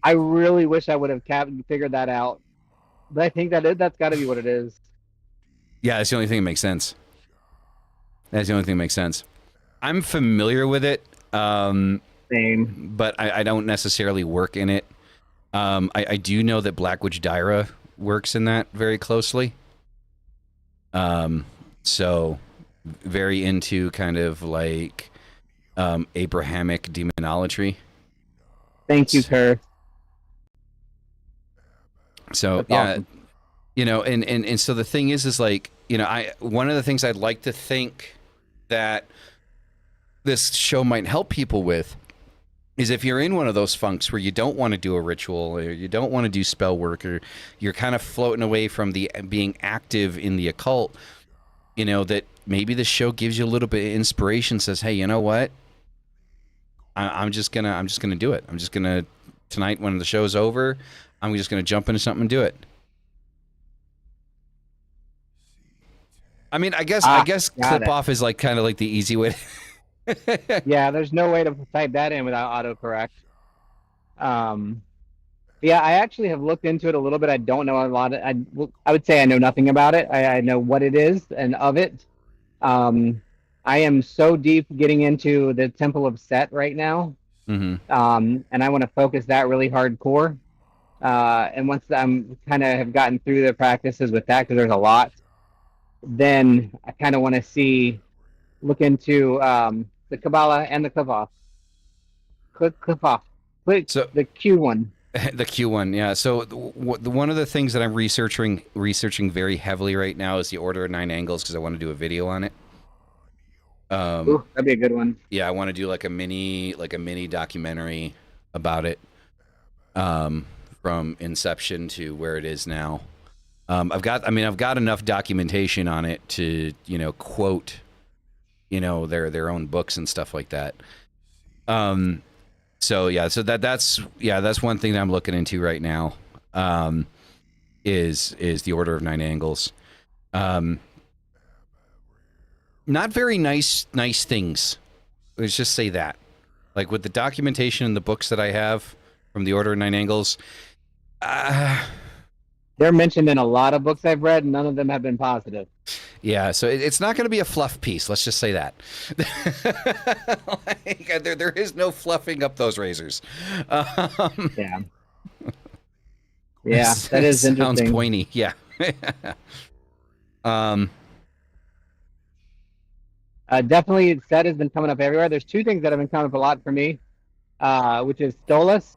S3: I really wish I would have figured that out, but I think that's got to be what it is.
S2: Yeah, that's the only thing that makes sense. That's the only thing that makes sense. I'm familiar with it,
S3: Same.
S2: but I don't necessarily work in it. I do know that Black Witch Dyra works in that very closely. So very into kind of like Abrahamic demonology.
S3: Thank you, Kerr.
S2: So
S3: That's
S2: yeah,
S3: awesome.
S2: you know, and so the thing is like, you know, one of the things I'd like to think that this show might help people with is if you're in one of those funks where you don't want to do a ritual or you don't want to do spell work or you're kind of floating away from the being active in the occult, you know, that maybe the show gives you a little bit of inspiration, says, hey, you know what? I'm just gonna do it. I'm just gonna tonight when the show's over, I'm just gonna jump into something and do it. I mean, I guess clip off is like kind of like the easy way.
S3: Yeah, there's no way to type that in without autocorrect. Yeah, I actually have looked into it a little bit. I don't know a lot. I would say I know nothing about it. I know what it is and of it. I am so deep getting into the Temple of Set right now.
S2: Mm-hmm.
S3: And I want to focus that really hardcore. And once I'm kind of have gotten through the practices with that, because there's a lot, then I kind of want to look into the Kabbalah and the Cliff-Off. Cliff-Off.
S2: So
S3: the Q one.
S2: The Q one, yeah. So one of the things that I'm researching very heavily right now is the Order of Nine Angles because I want to do a video on it.
S3: Ooh, that'd be a good one.
S2: Yeah, I want to do like a mini documentary about it, from inception to where it is now. I've got enough documentation on it to, you know, quote, you know, their own books and stuff like that. So yeah, so that's one thing that I'm looking into right now. Is the Order of Nine Angles. Not very nice things. Let's just say that. Like with the documentation and the books that I have from the Order of Nine Angles,
S3: they're mentioned in a lot of books I've read, and none of them have been positive.
S2: Yeah, so it's not going to be a fluff piece. Let's just say that. Like, there is no fluffing up those razors.
S3: Yeah. Yeah, that is interesting.
S2: Sounds pointy. Yeah.
S3: Definitely, Set has been coming up everywhere. There's two things that have been coming up a lot for me, which is Stolas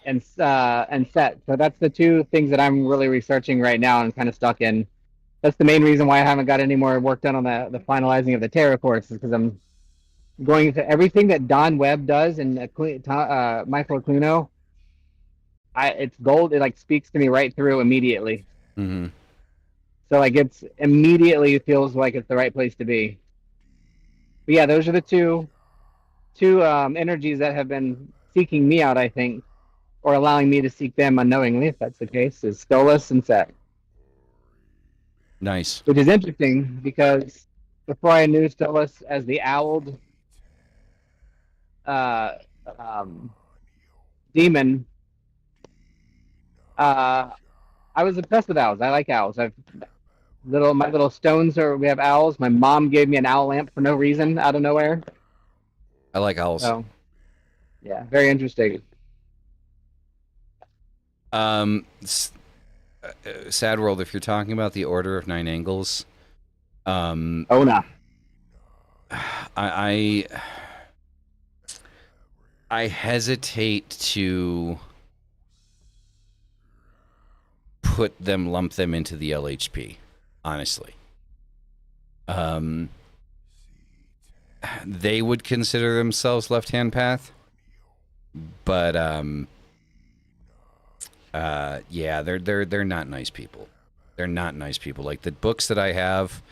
S3: and Set. So that's the two things that I'm really researching right now and kind of stuck in. That's the main reason why I haven't got any more work done on the finalizing of the tarot course, is because I'm going into everything that Don Webb does and Michael Cluno. It's gold. It like speaks to me right through immediately.
S2: Mm-hmm.
S3: So like it's immediately feels like it's the right place to be. But yeah, those are the two energies that have been seeking me out, I think, or allowing me to seek them unknowingly, if that's the case, is Stolas and Set.
S2: Nice.
S3: Which is interesting because before I knew Stolas as the owled demon, I was obsessed with owls. I like owls. My little stones we have owls. My mom gave me an owl lamp for no reason, out of nowhere.
S2: I like owls.
S3: So, yeah, very interesting.
S2: Sad World, if you're talking about the Order of Nine Angles,
S3: oh no.
S2: I hesitate to lump them into the LHP, honestly. They would consider themselves left-hand path, but yeah, they're not nice people. They're not nice people. Like the books that I have,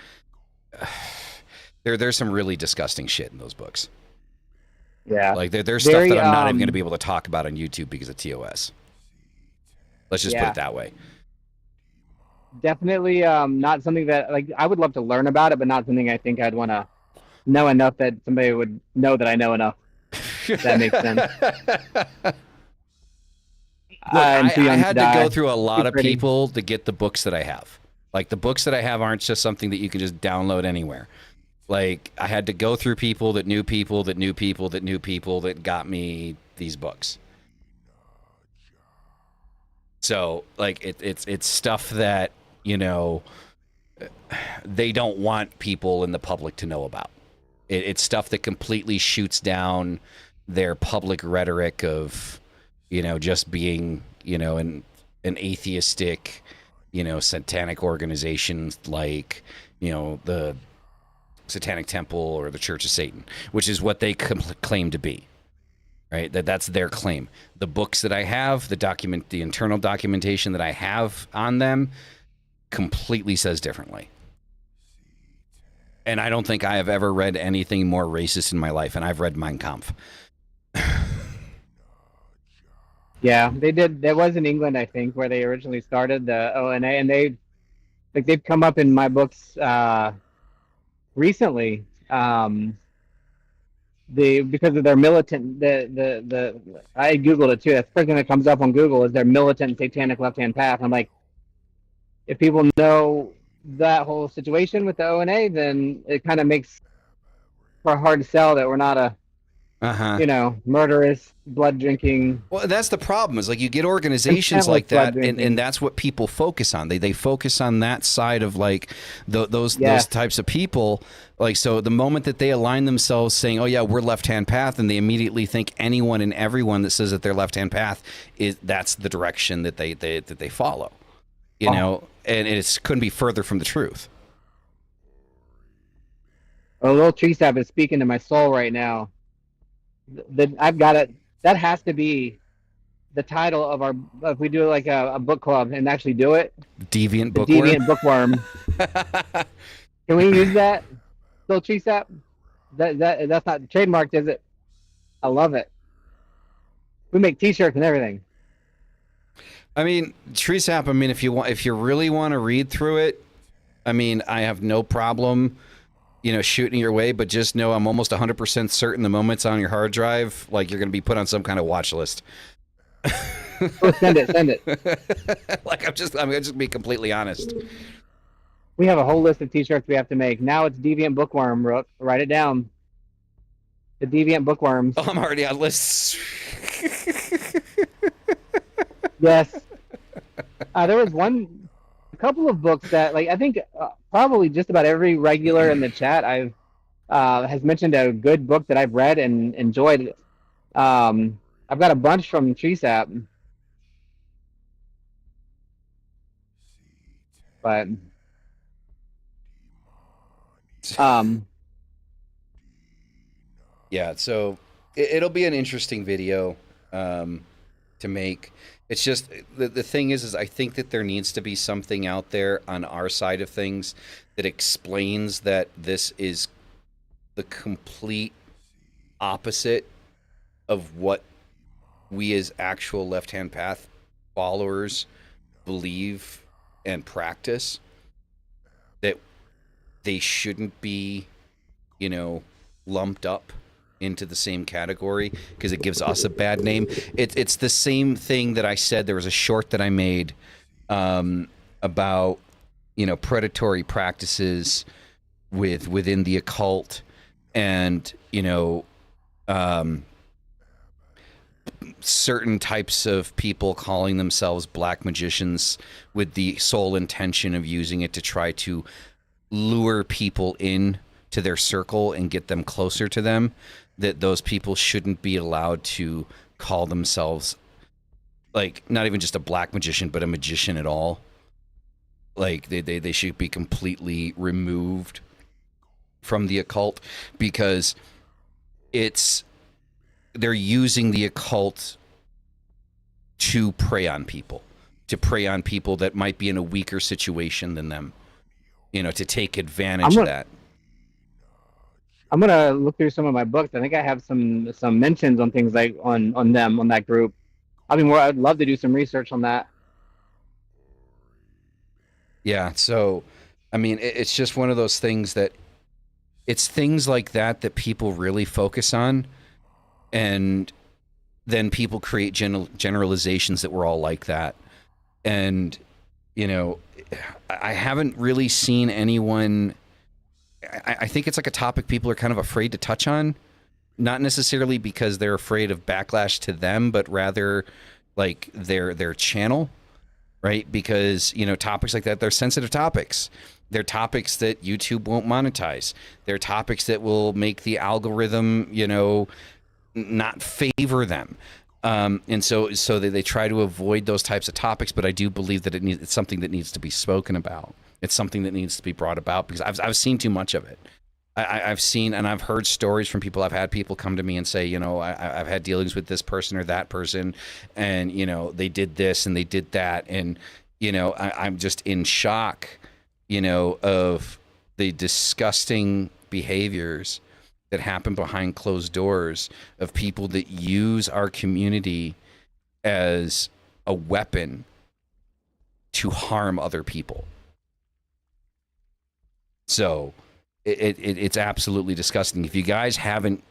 S2: there's some really disgusting shit in those books.
S3: Yeah.
S2: Like there's stuff that I'm not even going to be able to talk about on YouTube because of TOS. Let's just put it that way.
S3: definitely not something that like I would love to learn about it, but not something I think I'd want to know enough that somebody would know that I know enough. If that makes sense.
S2: Look,
S3: I'm too
S2: I
S3: young to
S2: had to go
S3: die.
S2: through a lot
S3: Too
S2: of
S3: pretty.
S2: people to get the books that I have. Like the books that I have aren't just something that you can just download anywhere. Like I had to go through people that knew people that knew people that knew people that got me these books. So like it's stuff that you know they don't want people in the public to know about. It's stuff that completely shoots down their public rhetoric of just being an atheistic satanic organization like the Satanic Temple or the Church of Satan, which is what they claim to be. Right, that's their claim. The books that I have, the internal documentation that I have on them, completely says differently. And I don't think I have ever read anything more racist in my life, and I've read Mein Kampf.
S3: Yeah, they did. That was in England, I think, where they originally started the ONA, and they've come up in my books recently. Because of their militant the I googled it too. That's the first thing that comes up on Google is their militant satanic left hand path. I'm like, if people know that whole situation with the ONA, then it kind of makes for hard to sell that we're not a murderous, blood drinking,
S2: Well, that's the problem. Is like you get organizations like that, and that's what people focus on. They focus on that side of like those types of people. Like so, the moment that they align themselves saying, "Oh yeah, we're left-hand path," and they immediately think anyone and everyone that says that they're left-hand path that's the direction that they follow. And it couldn't be further from the truth.
S3: A little tree sap is speaking to my soul right now. I've got it. That has to be the title of our. If we do like a book club and actually do it,
S2: Deviant Bookworm.
S3: Deviant Bookworm. Can we use that? Still tree sap? That's not trademarked, is it? I love it. We make T-shirts and everything.
S2: I mean, tree sap. I mean, if you really want to read through it, I mean, I have no problem. Shooting your way, but just know I'm almost 100% certain the moment it's on your hard drive, like you're going to be put on some kind of watch list.
S3: Oh, send it.
S2: Like I'm going to just be completely honest.
S3: We have a whole list of T-shirts we have to make. Now it's Deviant Bookworm, Rook. Write it down. The Deviant Bookworms.
S2: Oh, I'm already on lists.
S3: Yes. There was a couple of books that, like, I think probably just about every regular in the chat has mentioned a good book that I've read and enjoyed. I've got a bunch from TreeSap, but
S2: yeah. So it'll be an interesting video to make. It's just the thing is I think that there needs to be something out there on our side of things that explains that this is the complete opposite of what we as actual left-hand path followers believe and practice, that they shouldn't be, lumped up into the same category because it gives us a bad name. It's the same thing that I said. There was a short that I made about predatory practices within the occult, and certain types of people calling themselves black magicians with the sole intention of using it to try to lure people in to their circle and get them closer to them, that those people shouldn't be allowed to call themselves, like, not even just a black magician, but a magician at all. Like, they should be completely removed from the occult, because they're using the occult to prey on people that might be in a weaker situation than them, to take advantage of that.
S3: I'm gonna look through some of my books. I think I have some mentions on things like on that group. I'd love to do some research on that.
S2: Yeah. So, I mean, it's just one of those things that it's things like that that people really focus on, and then people create generalizations that we're all like that. And you know, I haven't really seen anyone. I think it's like a topic people are kind of afraid to touch on, not necessarily because they're afraid of backlash to them, but rather like their channel, right? Because topics like that, they're sensitive topics. They're topics that YouTube won't monetize. They're topics that will make the algorithm, not favor them. And so they try to avoid those types of topics. But I do believe that it's something that needs to be spoken about. It's something that needs to be brought about because I've seen too much of it. I've seen and I've heard stories from people. I've had people come to me and say, I've had dealings with this person or that person, and they did this and they did that, and I'm just in shock, of the disgusting behaviors that happen behind closed doors of people that use our community as a weapon to harm other people. So it's absolutely disgusting. If you guys haven't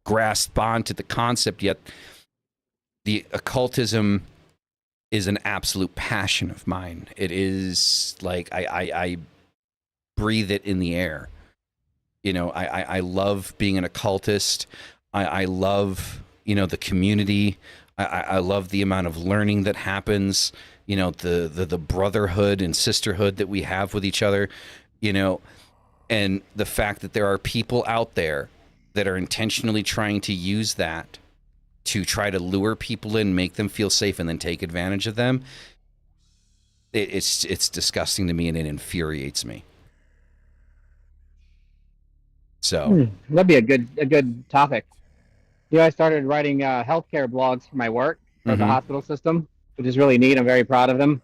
S2: grasped onto the concept yet, the occultism is an absolute passion of mine. It is like I breathe it in the air. I love being an occultist. I love, the community. I love the amount of learning that happens, the brotherhood and sisterhood that we have with each other, and the fact that there are people out there that are intentionally trying to use that to try to lure people in, make them feel safe, and then take advantage of them. It's disgusting to me, and it infuriates me. So
S3: that'd be a good topic. I started writing healthcare blogs for my work for the hospital system, which is really neat. I'm very proud of them.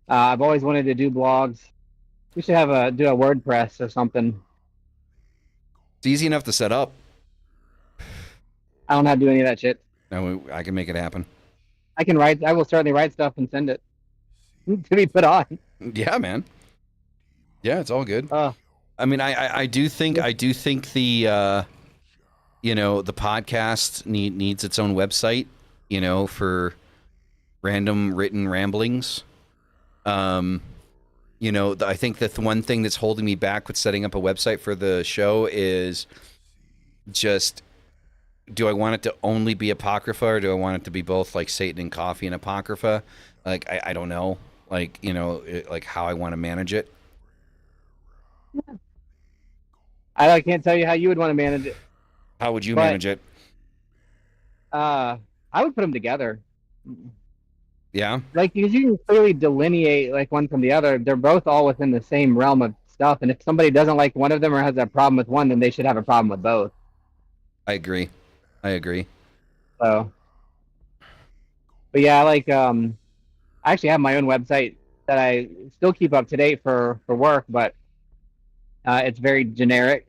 S3: I've always wanted to do blogs. We should do a WordPress or something.
S2: It's easy enough to set up.
S3: I don't have to do any of that shit.
S2: No, I can make it happen.
S3: I will certainly write stuff and send it to be put on.
S2: Yeah, man. Yeah, it's all good. I mean, I do think the the podcast needs its own website, for random written ramblings. I think that the one thing that's holding me back with setting up a website for the show is just, do I want it to only be Apocrypha, or do I want it to be both like Satan and Coffee and Apocrypha? Like, I don't know, like, like how I want to manage it.
S3: I can't tell you how you would want to manage it.
S2: How would you manage it?
S3: I would put them together.
S2: Yeah.
S3: Like, because you can clearly delineate like one from the other. They're both all within the same realm of stuff. And if somebody doesn't like one of them or has a problem with one, then they should have a problem with both.
S2: I agree.
S3: So, but yeah, I actually have my own website that I still keep up to date for work, but it's very generic.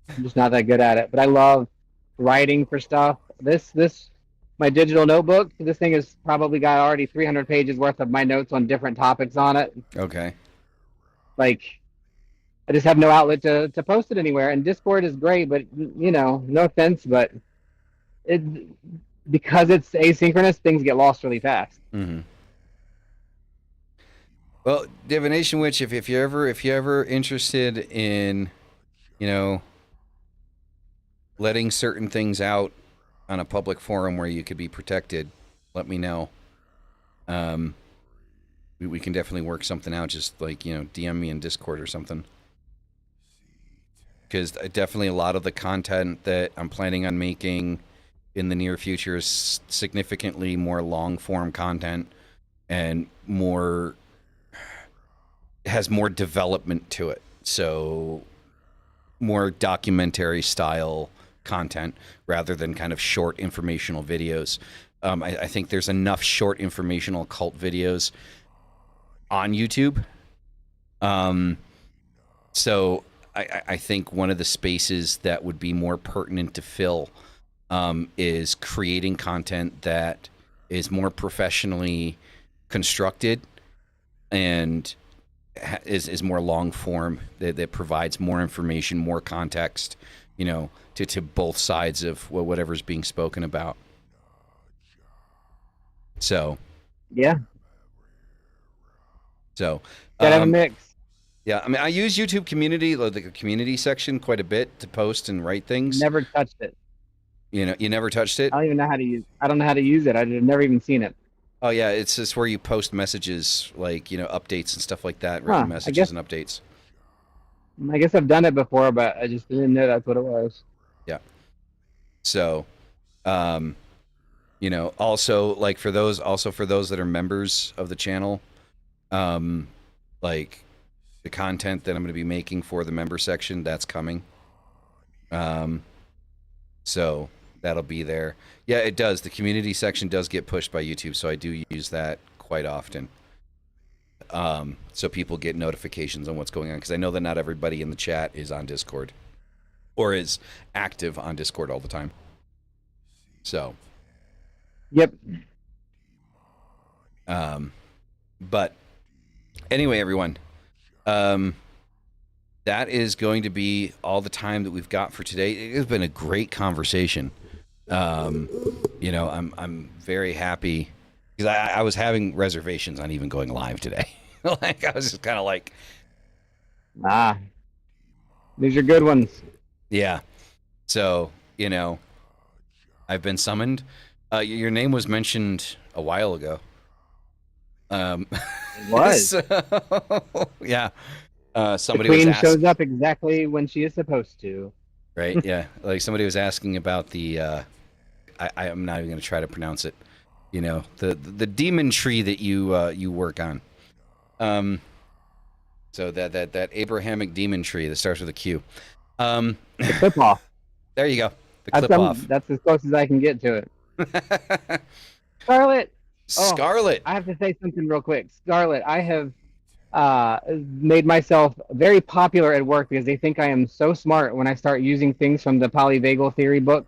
S3: I'm just not that good at it. But I love writing for stuff. My digital notebook, this thing has probably got already 300 pages worth of my notes on different topics on it.
S2: Okay.
S3: Like, I just have no outlet to post it anywhere. And Discord is great, but, no offense, but because it's asynchronous, things get lost really fast.
S2: Mm-hmm. Well, Divination Witch, if you're ever interested in, letting certain things out on a public forum where you could be protected, let me know. We can definitely work something out. Just like, DM me in Discord or something. Because definitely a lot of the content that I'm planning on making in the near future is significantly more long form content and has more development to it. So more documentary style content rather than kind of short informational videos. I think there's enough short informational occult videos on YouTube. So I think one of the spaces that would be more pertinent to fill is creating content that is more professionally constructed and is more long form, that provides more information, more context, to both sides of whatever's being spoken about. So
S3: Yeah.
S2: So,
S3: Gotta have a mix.
S2: yeah, I mean, I use YouTube community, like the community section, quite a bit to post and write things.
S3: Never touched it.
S2: You never touched it?
S3: I don't even know how to use. I don't know how to use it. I've never even seen it.
S2: Oh yeah, it's just where you post messages, like updates and stuff like that,
S3: Huh,
S2: written messages and updates.
S3: I guess I've done it before, but I just didn't know that's what it was.
S2: Yeah. So, also like for those that are members of the channel, like the content that I'm going to be making for the member section, that's coming. So that'll be there. Yeah, it does. The community section does get pushed by YouTube, so I do use that quite often. So people get notifications on what's going on, because I know that not everybody in the chat is on Discord or is active on Discord all the time. So.
S3: Yep.
S2: But anyway, everyone, that is going to be all the time that we've got for today. It has been a great conversation. I'm very happy, because I was having reservations on even going live today. Like, I was just kind of like,
S3: these are good ones.
S2: Yeah. So, I've been summoned. Your name was mentioned a while ago.
S3: It was.
S2: So, yeah. Somebody
S3: the queen
S2: was
S3: shows up exactly when she is supposed to.
S2: Right? Yeah. Like somebody was asking about the. I'm not even going to try to pronounce it. The demon tree that you work on. So that Abrahamic demon tree that starts with a Q.
S3: The clip off.
S2: There you go. The clip off.
S3: That's as close as I can get to it. Scarlet.
S2: Scarlet.
S3: I have to say something real quick. Scarlet, I have made myself very popular at work because they think I am so smart when I start using things from the polyvagal theory book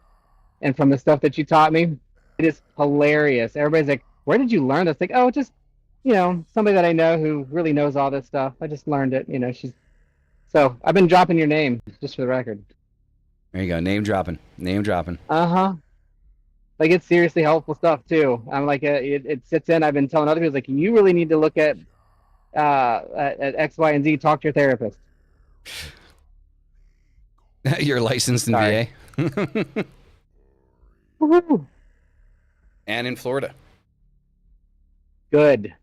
S3: and from the stuff that you taught me. It is hilarious. Everybody's like, where did you learn this? Like, oh, just, somebody that I know who really knows all this stuff. I just learned it. So I've been dropping your name, just for the record.
S2: There you go. Name dropping.
S3: Uh-huh. Like, it's seriously helpful stuff too. I'm like, it sits in. I've been telling other people, like, you really need to look at X, Y, and Z. Talk to your therapist.
S2: You're licensed in
S3: Sorry.
S2: VA.
S3: Woo-hoo.
S2: And in Florida.
S3: Good.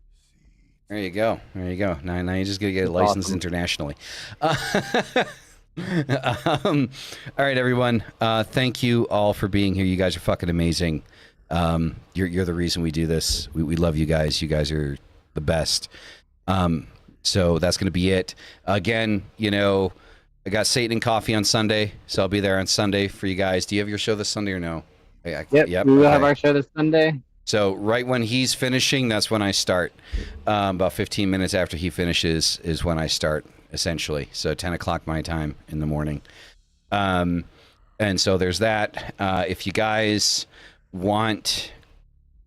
S2: There you go. Now you just gotta get it licensed internationally. All right, everyone. Thank you all for being here. You guys are fucking amazing. You're the reason we do this. We love you guys. You guys are the best. So that's gonna be it. Again, I got Satan and Coffee on Sunday, so I'll be there on Sunday for you guys. Do you have your show this Sunday or no?
S3: Yep. We will have our show this Sunday.
S2: So right when he's finishing, that's when I start. About 15 minutes after he finishes is when I start, essentially. So 10 o'clock my time in the morning. And so there's that. If you guys want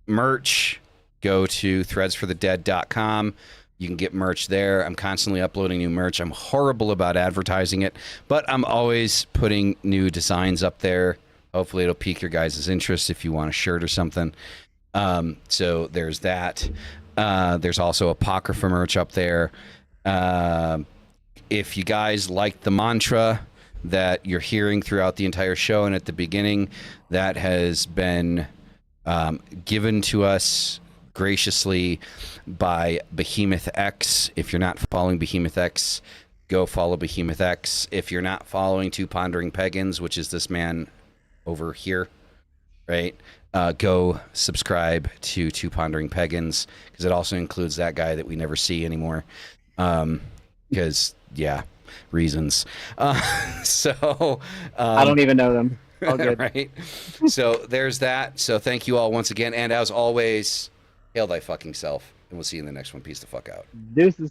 S2: merch, go to threadsforthedead.com. You can get merch there. I'm constantly uploading new merch. I'm horrible about advertising it, but I'm always putting new designs up there. Hopefully it'll pique your guys' interest if you want a shirt or something. So there's that. There's also Apocrypha merch up there. If you guys like the mantra that you're hearing throughout the entire show and at the beginning, that has been given to us graciously by Behemoth-X. If you're not following Behemoth-X, go follow Behemoth-X. If you're not following Two Pondering Pagans, which is this man over here, right? Go subscribe to Two Pondering Pagans, because it also includes that guy that we never see anymore. Because, reasons. So
S3: I don't even know them. All good.
S2: Right? So there's that. So thank you all once again. And as always, hail thy fucking self. And we'll see you in the next one. Peace the fuck out.
S3: Deuces.